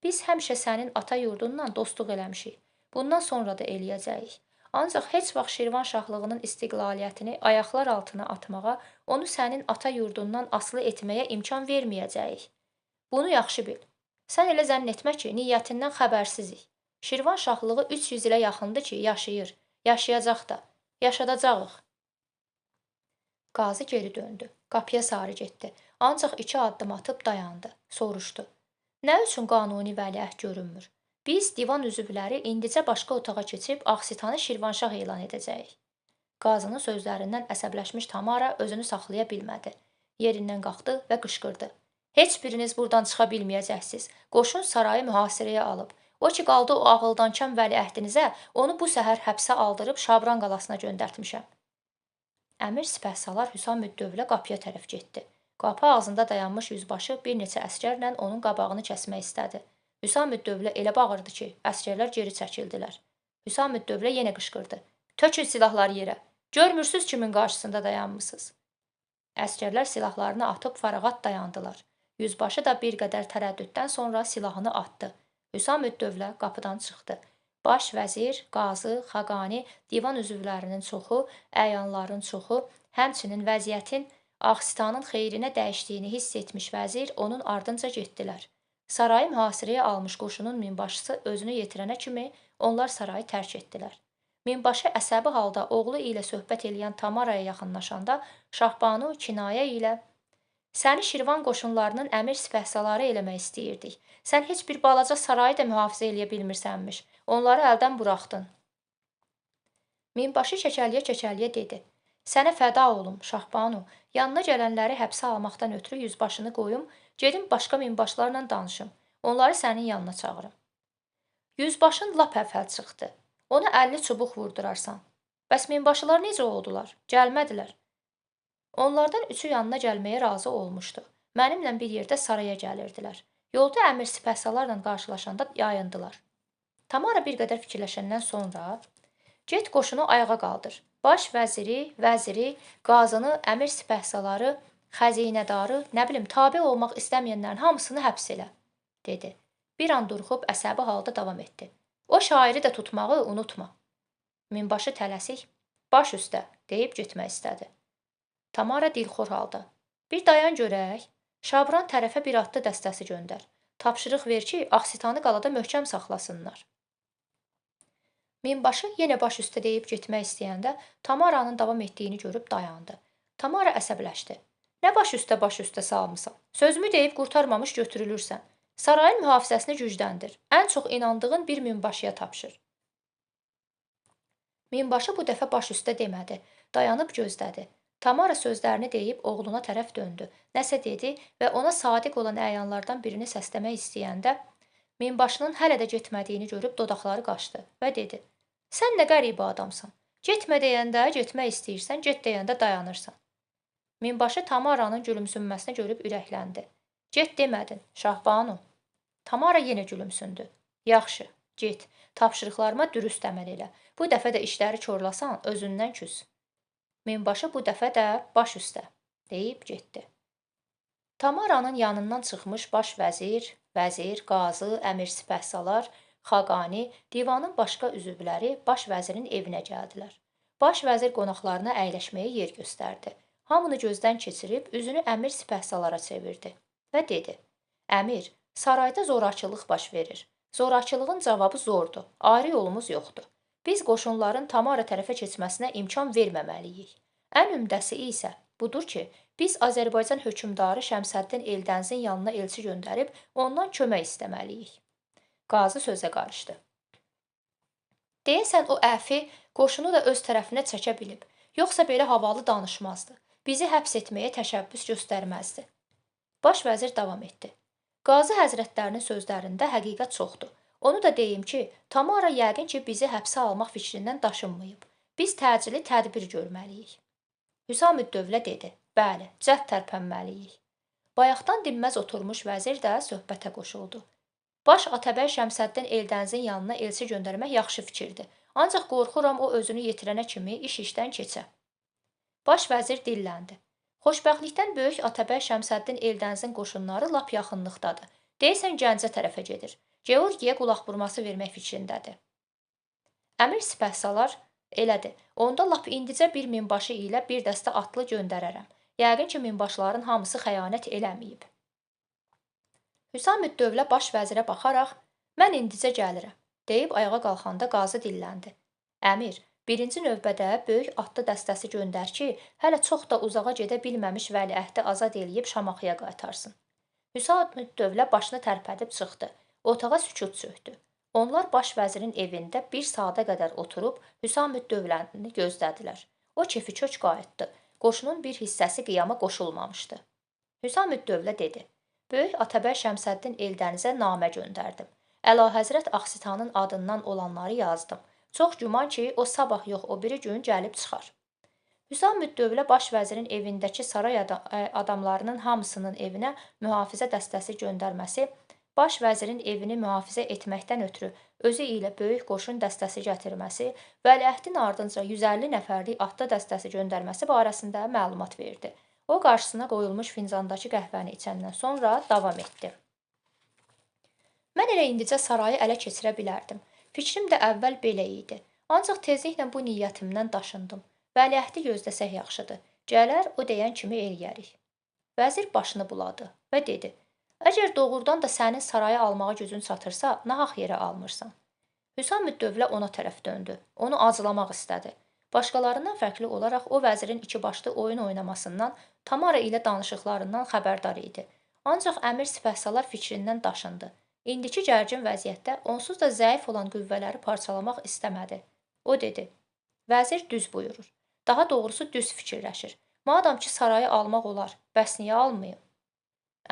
Biz həmişə sənin ata yurdundan dostluq eləmişik. Bundan sonra da eləyəcəyik. Ancaq heç vaxt Şirvan şahlığının istiqlaliyyətini ayaqlar altına atmağa, onu sənin ata yurdundan asılı etməyə imkan verməyəcəyik. Bunu yaxşı bil. Sən elə zənn etmə ki, niyyətindən xəbərsizik. Şirvan şahlığı 300 ilə yaxındır ki, yaşayır, yaşayacaq da, yaşadacağıq. Qazi geri döndü, qapıya sarı getdi, ancaq 2 addım atıb dayandı, soruşdu. Nə üçün qanuni vəliəhd görünmür? Biz divan üzvləri indicə başqa otağa keçib Ağsitanı Şirvanşah elan edəcəyik. Qazının sözlərindən əsəbləşmiş Tamara özünü saxlaya bilmədi. Yerindən qalxdı və qışqırdı. Heç biriniz buradan çıxa bilməyəcəksiniz. Qoşun sarayı mühasirəyə alıb. O ki qaldı o ağıldankəm vəliəhdinizə, onu bu səhər həbsə aldırıb Şabran qalasına göndərtmişəm. Əmir sipəhsalar Hüsamüddövlə qapıya tərəf getdi. Qapı ağzında dayanmış yüzbaşı bir neçə əsgərlə onun qabağını kəsmək istədi. Hüsamüddövlə elə bağırdı ki, əsgərlər geri çəkildilər. Hüsamüddövlə yenə qışqırdı. Tökün silahları yerə. Görmürsüz kimin qarşısında dayanmısınız? Əsgərlər silahlarını atıb fərağat dayandılar. Yüzbaşı da bir qədər tərəddüddən sonra silahını atdı. Hüsamüddövlə qapıdan çıxdı. Baş vəzir, qazı, xaqani, divan üzvlərinin çoxu, əyanların çoxu, həmçinin vəziyyətin Ağsitanın xeyrinə dəyişdiyini hiss etmiş vəzir onun ardınca getdilər. Sarayı mühasirəyə almış qoşunun minbaşısı özünü yetirənə kimi onlar sarayı tərk etdilər. Minbaşı əsəbi halda oğlu ilə söhbət eləyən Tamaraya yaxınlaşanda Şahbanu kinayə ilə "Səni Şirvan qoşunlarının əmir sipəhsaları eləmək istəyirdik. Sən heç bir balaca sarayı da mühafizə eləyə bilmirsənmiş. Onları əldən buraxdın." Minbaşı kəkəlliyə-kəkəlliyə dedi. "Sənə fəda olum, Şahbanu. Yanına gələnləri həbsə almaqdan ötürü yüzbaşını qoyum, gedim başqa minbaşlarla danışım. Onları sənin yanına çağırım." Yüzbaşın lap əvvəl çıxdı. Ona 50 çubuq vurdurarsan. Bəs minbaşılar necə oldular? Gəlmədilər. Onlardan 3-ü yanına gəlməyə razı olmuşdu. Mənimlə bir yerdə saraya gəlirdilər. Yolda əmir sipəhsalarla qarşılaşanda yayındılar. Tamara bir qədər fikirləşəndən sonra "Get qoşunu ayağa qaldır. Baş vəziri, qazını, əmir sipəhsaları, xəzinədarı, nə bilim, tabe olmaq istəməyənlərin hamısını həbs elə," dedi. Bir an duruxub əsəbi halda davam etdi. "O şairi də tutmağı unutma." Minbaşı tələsik, "Baş üstə," deyib getmək istədi. Tamara dilxor halda. "Bir dayan görək. Şabran tərəfə bir atlı dəstəsi göndər. Tapşırıq ver ki, Ağsitanı qalada möhkəm saxlasınlar." Minbaşı yenə baş üstə deyib getmək istəyəndə Tamaranın davam etdiyini görüb dayandı. Tamara əsəbləşdi. "Nə baş üstə salmısan? Sözümü deyib qurtarmamış götürülürsən. Sarayın mühafizəsini gücləndir. Ən çox inandığın bir minbaşıya tapşır." Minbaşı bu dəfə baş üstə demədi. Dayanıb gözlədi. Tamara sözlərini deyib oğluna tərəf döndü. Nəsə dedi və ona sadiq olan əyanlardan birini səsləmək istəyəndə minbaşının hələ də getmədiyini görüb dodaqları qaşdı və dedi. "Sən nə qəribə adamsan. Getmə deyəndə getmək istəyirsən, get deyəndə dayanırsan." Minbaşı Tamaranın gülümsünməsini görüb ürəkləndi. "Get demədin, Şahbanu." Tamara yenə gülümsündü. "Yaxşı, get. Tapşırıqlarıma dürüst əməl elə. Bu dəfə də işləri korlasan, özündən küs." Minbaşı bu dəfə də baş üstə deyib getdi. Tamaranın yanından çıxmış baş vəzir, qazı, əmir sipəhsalar, xaqani, divanın başqa üzvləri baş vəzirin evinə gəldilər. Baş vəzir qonaqlarına əyləşməyə yer göstərdi. Hamını gözdən keçirib üzünü əmir sipəhsalara çevirdi və dedi. "Əmir, sarayda zorakılıq baş verir. Zorakılığın cavabı zordur. Ayrı yolumuz yoxdur. Biz qoşunların Tamara tərəfə keçməsinə imkan verməməliyik. Ən ümdəsi isə budur ki, biz Azərbaycan hökmdarı Şəmsəddin Eldənizin yanına elçi göndərib ondan kömək istəməliyik." Qazı sözə qarışdı. "Deyəsən o əfi qoşunu da öz tərəfinə çəkə bilib. Yoxsa belə havalı danışmazdı. Bizi həbs etməyə təşəbbüs göstərməzdi." Baş vəzir davam etdi. "Qazı həzrətlərinin sözlərində həqiqət çoxdur. Onu da deyim ki, Tamara yəqin ki, bizi həbsə almaq fikrindən daşınmayıb. Biz təcili tədbir görməliyik." Hüsamüddövlə dedi. "Bəli, cəhd tərpənməliyik." Bayaqdan dinməz oturmuş vəzir də söhbətə qoşuldu. "Baş Atabəy Şəmsəddin Eldənizin yanına elçi göndərmək yaxşı fikirdir. Ancaq qorxuram o özünü yetirənə kimi iş işdən keçə." Baş vəzir dilləndi. "Xoşbəxtlikdən böyük Atabəy Şəmsəddin Eldənizin qoşunları lap yaxınlıqdadır. Deyəsən Gəncə tərəfə gedir. Georgiyə qulaq vurması vermək fikrindədir." Əmir sipəhsalar, "Elədir, onda lap indicə bir minbaşı ilə bir dəstə atlı göndərərəm. Yəqin ki, minbaşıların hamısı xəyanət eləməyib." Hüsamüddövlə baş vəzirə baxaraq, "Mən indicə gəlirəm. deyib ayağa qalxanda qazı dilləndi. Əmir, birinci növbədə böyük atlı dəstəsi göndər ki, hələ çox da uzağa gedə bilməmiş vəliəhdi azad eləyib Şamaxıya qaytarsın. Hüsamüddövlə başını tərpədib çıxdı. Otağa sükut çökdü. Onlar baş vəzirin evində bir saata qədər oturub Hüsamüddövləni gözlədilər. O kefi kök qayıtdı. Qoşunun bir hissəsi qiyama qoşulmamışdı. Hüsamüddövlə dedi: Böyük Atabəy Şəmsəddin Eldənizə namə göndərdim. Əlahəzrət Axsitanın adından olanları yazdım. Çox güman ki, o sabah yox, o biri gün gəlib çıxar. Hüsamüddövlə baş vəzirin evindəki saray adamlarının hamısının evinə mühafizə dəstəsi göndərməsi, baş vəzirin evini mühafizə etməkdən ötürü özü ilə böyük qoşun dəstəsi gətirməsi, vəliəhdin ardınca 150 nəfərlik atlı dəstəsi göndərməsi barəsində məlumat verdi. O qarşısına qoyulmuş fincandakı qəhvəni içəndən sonra davam etdi. Mən elə indicə sarayı ələ keçirə bilərdim. Fikrim də əvvəl belə idi. Ancaq tezliklə bu niyyətimdən daşındım. Vəliəhdi gözləsək yaxşıdır. Gələr o deyən kimi eləyərik. Vəzir başını buladı və dedi: Əgər doğrudan da sənin sarayı almağa gücün çatırsa, nahaq yerə almırsan. Hüsamüddövlə ona tərəf döndü. Onu acılamaq istədi. Başqalarından fərqli olaraq o vəzirin iki başlı oyun oynamasından, Tamara ilə danışıqlarından xəbərdar idi. Ancaq əmir sipəhsalar fikrindən daşındı. İndiki gərgin vəziyyətdə onsuz da zəif olan qüvvələri parçalamaq istəmədi. O dedi: Vəzir düz buyurur. Daha doğrusu düz fikirləşir. Madam ki sarayı almaq olar, bəs niyə almayım?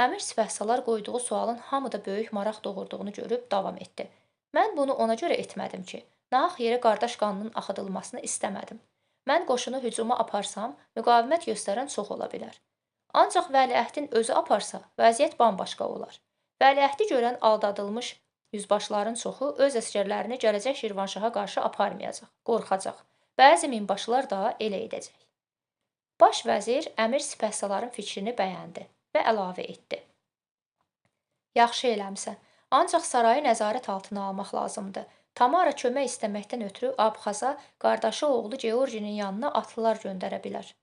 Əmir sipəhsalar qoyduğu sualın hamıda böyük maraq doğurduğunu görüb davam etdi. Mən bunu ona görə etmədim ki, nahaq yerə qardaş qanının axıdılmasını istəmədim. Mən qoşunu hücuma aparsam, müqavimət göstərən çox ola bilər. Ancaq vəliəhdin özü aparsa, vəziyyət bambaşqa olar. Vəliəhdi görən aldadılmış yüzbaşların çoxu öz əsgərlərini gələcək Şirvanşaha qarşı aparmayacaq, qorxacaq. Bəzi minbaşılar da elə edəcək. Baş vəzir əmir sipəhsaların fikrini bəyəndi və əlavə etdi. Yaxşı eləmsən, ancaq sarayı nəzarət altına almaq lazımdır. Tamara kömək istəməkdən ötürü Abxaza qardaşı oğlu Georginin yanına atlılar göndərə bilər.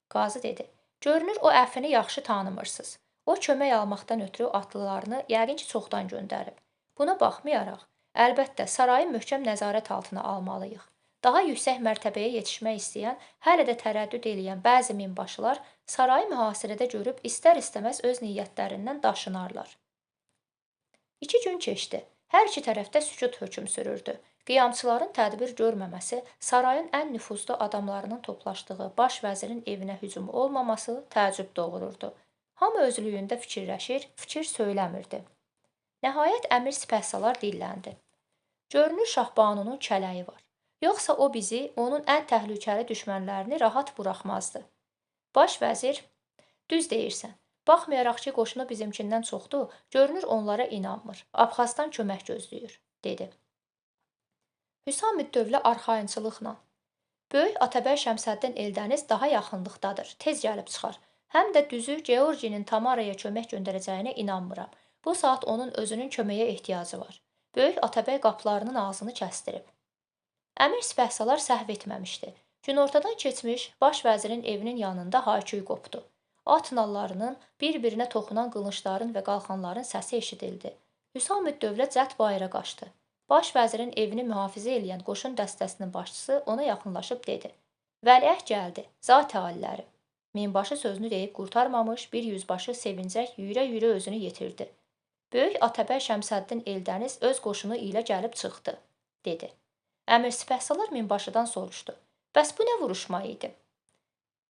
Qazı dedi: Görünür o əfini yaxşı tanımırsınız. O kömək almaqdan ötürü atlılarını yəqin ki çoxdan göndərib. Buna baxmayaraq, əlbəttə sarayı möhkəm nəzarət altına almalıyıq. Daha yüksək mərtəbəyə yetişmək istəyən, hələ də tərəddüd eləyən bəzi minbaşılar sarayı mühasirədə görüb istər-istəməz öz niyyətlərindən daşınarlar. 2 gün keçdi. Hər iki tərəfdə sükut hökm sürürdü. Qiyamçıların tədbir görməməsi, sarayın ən nüfuzlu adamlarının toplaşdığı baş vəzirin evinə hücum olmaması təəccüb doğururdu. Hamı özlüyündə fikirləşir, fikir söyləmirdi. Nəhayət əmir sipəhsalar dilləndi. Görünür Şahbanunun kələyi var. Yoxsa o bizi, onun ən təhlükəli düşmənlərini rahat buraxmazdı. Baş vəzir: Düz deyirsən. Baxmayaraq ki, qoşunu bizimkindən çoxdur, görünür onlara inanmır. Abxazdan kömək gözləyir, dedi. Hüsamüddövlə arxayınçılıqla: Böyük Atabəy Şəmsəddin Eldəniz daha yaxınlıqdadır, tez gəlib çıxar. Həm də düzü Georginin Tamaraya kömək göndərəcəyinə inanmıram. Bu saat onun özünün köməyə ehtiyacı var. Böyük Atabəy qapılarının ağzını kəsdirib. Əmir sipəhsalar səhv etməmişdi. Günortadan keçmiş baş vəzirin evinin yanında hayküy qopdu. At nallarının, bir-birinə toxunan qılıncların və qalxanların səsi eşidildi. Hüsamüddövlə cəld bayıra qaçdı. Baş vəzirin evini mühafizə eləyən qoşun dəstəsinin başçısı ona yaxınlaşıb dedi: Vəliəhd gəldi, zat-ı aliləri. Minbaşı sözünü deyib qurtarmamış, bir yüzbaşı sevincək yürə-yürə özünü yetirdi. Böyük Atabəy Şəmsəddin Eldəniz öz qoşunu ilə gəlib çıxdı, dedi. Əmir sipəhsalar minbaşıdan soruşdu. Bəs bu nə vuruşma idi?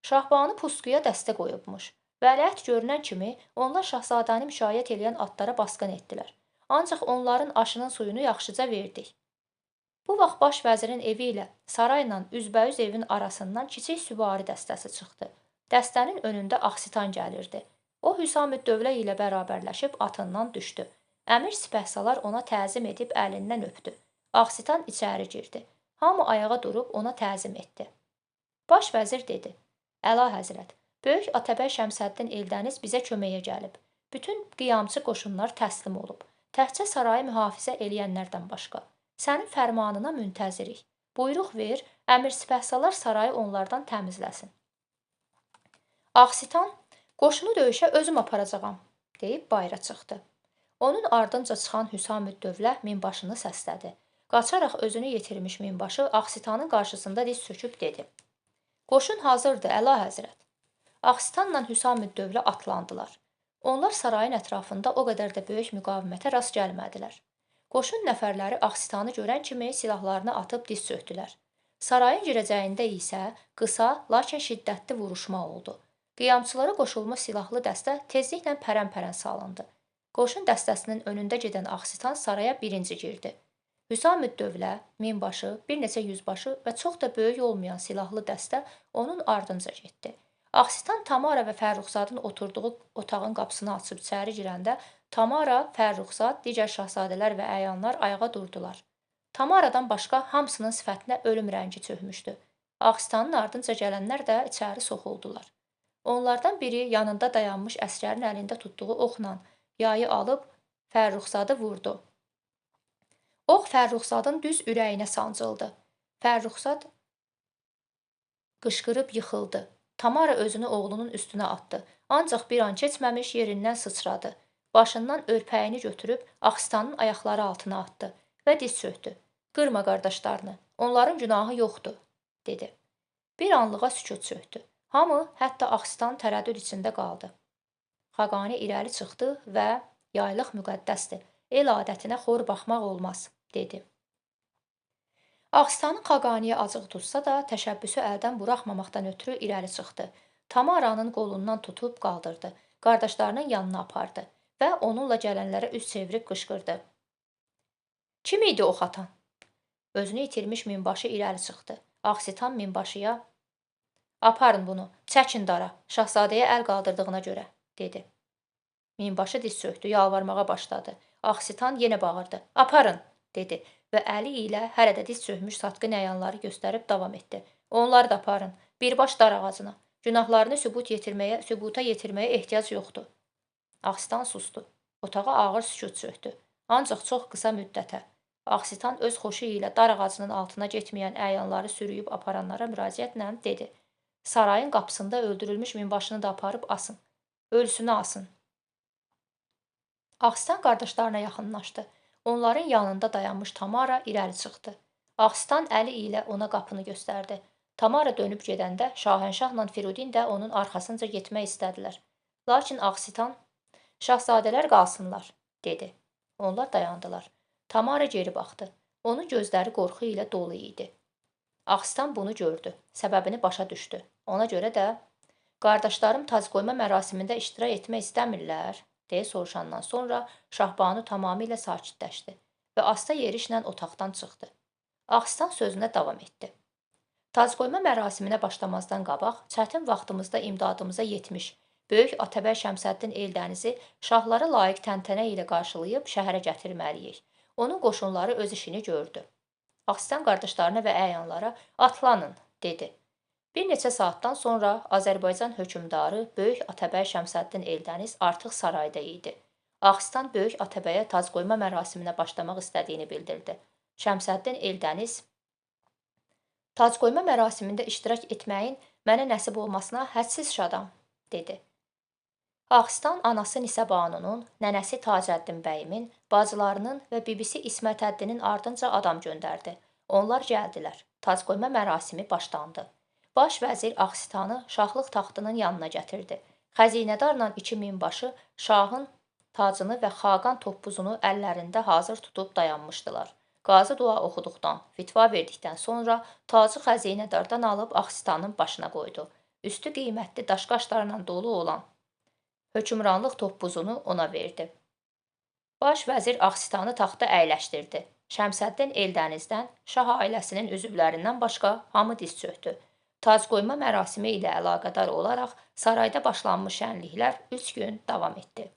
Şahbanı pusquya dəstə qoyubmuş. Vəliəhd görünən kimi onlar şahzadəni müşayiət eləyən atlara basqın etdilər. Ancaq onların aşının suyunu yaxşıca verdik. Bu vaxt baş vəzirin evi ilə sarayla üzbəüz evin arasından kiçik süvari dəstəsi çıxdı. Dəstənin önündə Axsitan gəlirdi. O Hüsamüddövlə ilə bərabərləşib atından düşdü. Əmir sipəhsalar ona təzim edib əlindən öpdü. Axsitan içəri girdi. Hamı ayağa durub ona təzim etdi. Baş vəzir dedi: Əlahəzrət, Böyük Atabəy Şəmsəddin Eldəniz bizə köməyə gəlib. Bütün qiyamçı qoşunlar təslim olub. Təkcə sarayı mühafizə eləyənlərdən başqa. Sənin fərmanına müntəzirik. Buyruq ver, əmir sipəhsalar sarayı onlardan təmizləsin. Axsitan: Qoşunu döyüşə özüm aparacağam, deyib bayıra çıxdı. Onun ardınca çıxan Hüsamüddövlə minbaşını səslədi. Qaçaraq özünü yetirmiş minbaşı Ağsitanın qarşısında diz çöküb dedi: "Qoşun hazırdır, Əlahəzrət." Ağsitanla Hüsamüddövlə atlandılar. Onlar sarayın ətrafında o qədər də böyük müqavimətə rast gəlmədilər. Qoşun nəfərləri Ağsitanı görən kimi silahlarını atıb diz çökdülər. Sarayın girəcəyində isə qısa, lakin şiddətli vuruşma oldu. Qiyamçılara qoşulmuş silahlı dəstə tezliklə pərən-pərən salındı. Qoşun dəstəsinin önündə gedən Ağsitan saraya birinci girdi. Hüsamüddövlə, minbaşı, bir neçə yüzbaşı və çox da böyük olmayan silahlı dəstə onun ardınca getdi. Ağsitan Tamara və Fərruxzadın oturduğu otağın qapısını açıb içəri girəndə Tamara, Fərruxzad, digər şahzadələr və əyanlar ayağa durdular. Tamaradan başqa hamısının sifətinə ölüm rəngi çökmüşdü. Ağsitanın ardınca gələnlər də içəri soxuldular. Onlardan biri yanında dayanmış əsgərin əlində tutduğu oxla yayı alıb Fərruxzadı vurdu. Ox Fərruxzadın düz ürəyinə sancıldı. Fərruxzad qışqırıb yıxıldı. Tamara özünü oğlunun üstünə atdı. Ancaq bir an keçməmiş yerindən sıçradı. Başından örpəyini götürüb Ağsitanın ayaqları altına atdı və diz çökdü. "Qırma qardaşlarını, onların günahı yoxdur," dedi. Bir anlığa sükut çökdü. Hamı, hətta Ağsitan tərəddüd içində qaldı. Xaqani irəli çıxdı və "Yaylıq müqəddəsdir, el adətinə xor baxmaq olmaz," dedi. Ağsitanın Xaqaniyə acıq tutsa da, təşəbbüsü əldən buraxmamaqdan ötürü irəli çıxdı. Tamaranın qolundan tutub qaldırdı, qardaşlarının yanına apardı və onunla gələnlərə üz çevirib qışqırdı: "Kim idi ox atan?" Özünü itirmiş minbaşı irəli çıxdı. Ağsitan minbaşıya "Aparın bunu, çəkin dara, şahzadəyə əl qaldırdığına görə," dedi. Minbaşı diz çökdü, yalvarmağa başladı. Ağsitan yenə bağırdı: "Aparın," dedi və əli ilə hələ də diz çökmüş satqın əyanları göstərib davam etdi. "Onları da aparın, birbaş dar ağacına. Günahlarını sübuta yetirməyə ehtiyac yoxdur." Ağsitan sustu. Otağa ağır sükut çökdü. Ancaq çox qısa müddətə. Ağsitan öz xoşu ilə dar ağacının altına getməyən əyanları sürüyüb aparanlara müraciətlə dedi: "Sarayın qapısında öldürülmüş minbaşını da aparıb asın. Ölüsünü asın." Ağsitan qardaşlarına yaxınlaşdı. Onların yanında dayanmış Tamara irəli çıxdı. Ağsitan əli ilə ona qapını göstərdi. Tamara dönüb gedəndə Şahənşahla Firudin də onun arxasınca getmək istədilər. Lakin Ağsitan "Şahzadələr qalsınlar," dedi. Onlar dayandılar. Tamara geri baxdı. Onun gözləri qorxu ilə dolu idi. Ağsitan bunu gördü. Səbəbini başa düşdü. Ona görə də "Qardaşlarım tac qoyma mərasimində iştirak etmək istəmirlər," deyə soruşandan sonra Şahbanu tamamilə sakitləşdi və asta yerişlə otaqdan çıxdı. Ağsitan sözünə davam etdi. "Tac qoyma mərasiminə başlamazdan qabaq çətin vaxtımızda imdadımıza yetmiş böyük Atabəy Şəmsəddin Eldənizi şahlara layiq təntənə ilə qarşılayıb şəhərə gətirməliyik. Onun qoşunları öz işini gördü." Ağsitan qardaşlarına və əyanlara "Atlanın," dedi. Bir neçə saatdan sonra Azərbaycan hökmdarı Böyük Atabəy Şəmsəddin Eldəniz artıq sarayda idi. Ağsitan Böyük Atabəyə tac qoyma mərasiminə başlamaq istədiyini bildirdi. Şəmsəddin Eldəniz "Tac qoyma mərasimində iştirak etməyin mənə nəsib olmasına hədsiz şadam," dedi. Ağsitan anası Nisəbanunun, nənəsi Tacəddin bəyimin, bacılarının və bibisi İsmətəddinin ardınca adam göndərdi. Onlar gəldilər. Tac qoyma mərasimi başlandı. Baş vəzir Ağsitanı şahlıq taxtının yanına gətirdi. Xəzinədarla 2 minbaşı şahın tacını və xaqan toppuzunu əllərində hazır tutub dayanmışdılar. Qazı dua oxuduqdan, fitva verdikdən sonra tacı xəzinədardan alıb Ağsitanın başına qoydu. Üstü qiymətli daşqaşlarla dolu olan hökmranlıq toppuzunu ona verdi. Baş vəzir Ağsitanı taxta əyləşdirdi. Şəmsəddin Eldənizdən, şah ailəsinin üzvlərindən başqa hamı diz çökdü. Tac qoyma mərasimi ilə əlaqədar olaraq sarayda başlanmış şənliklər 3 gün davam etdi.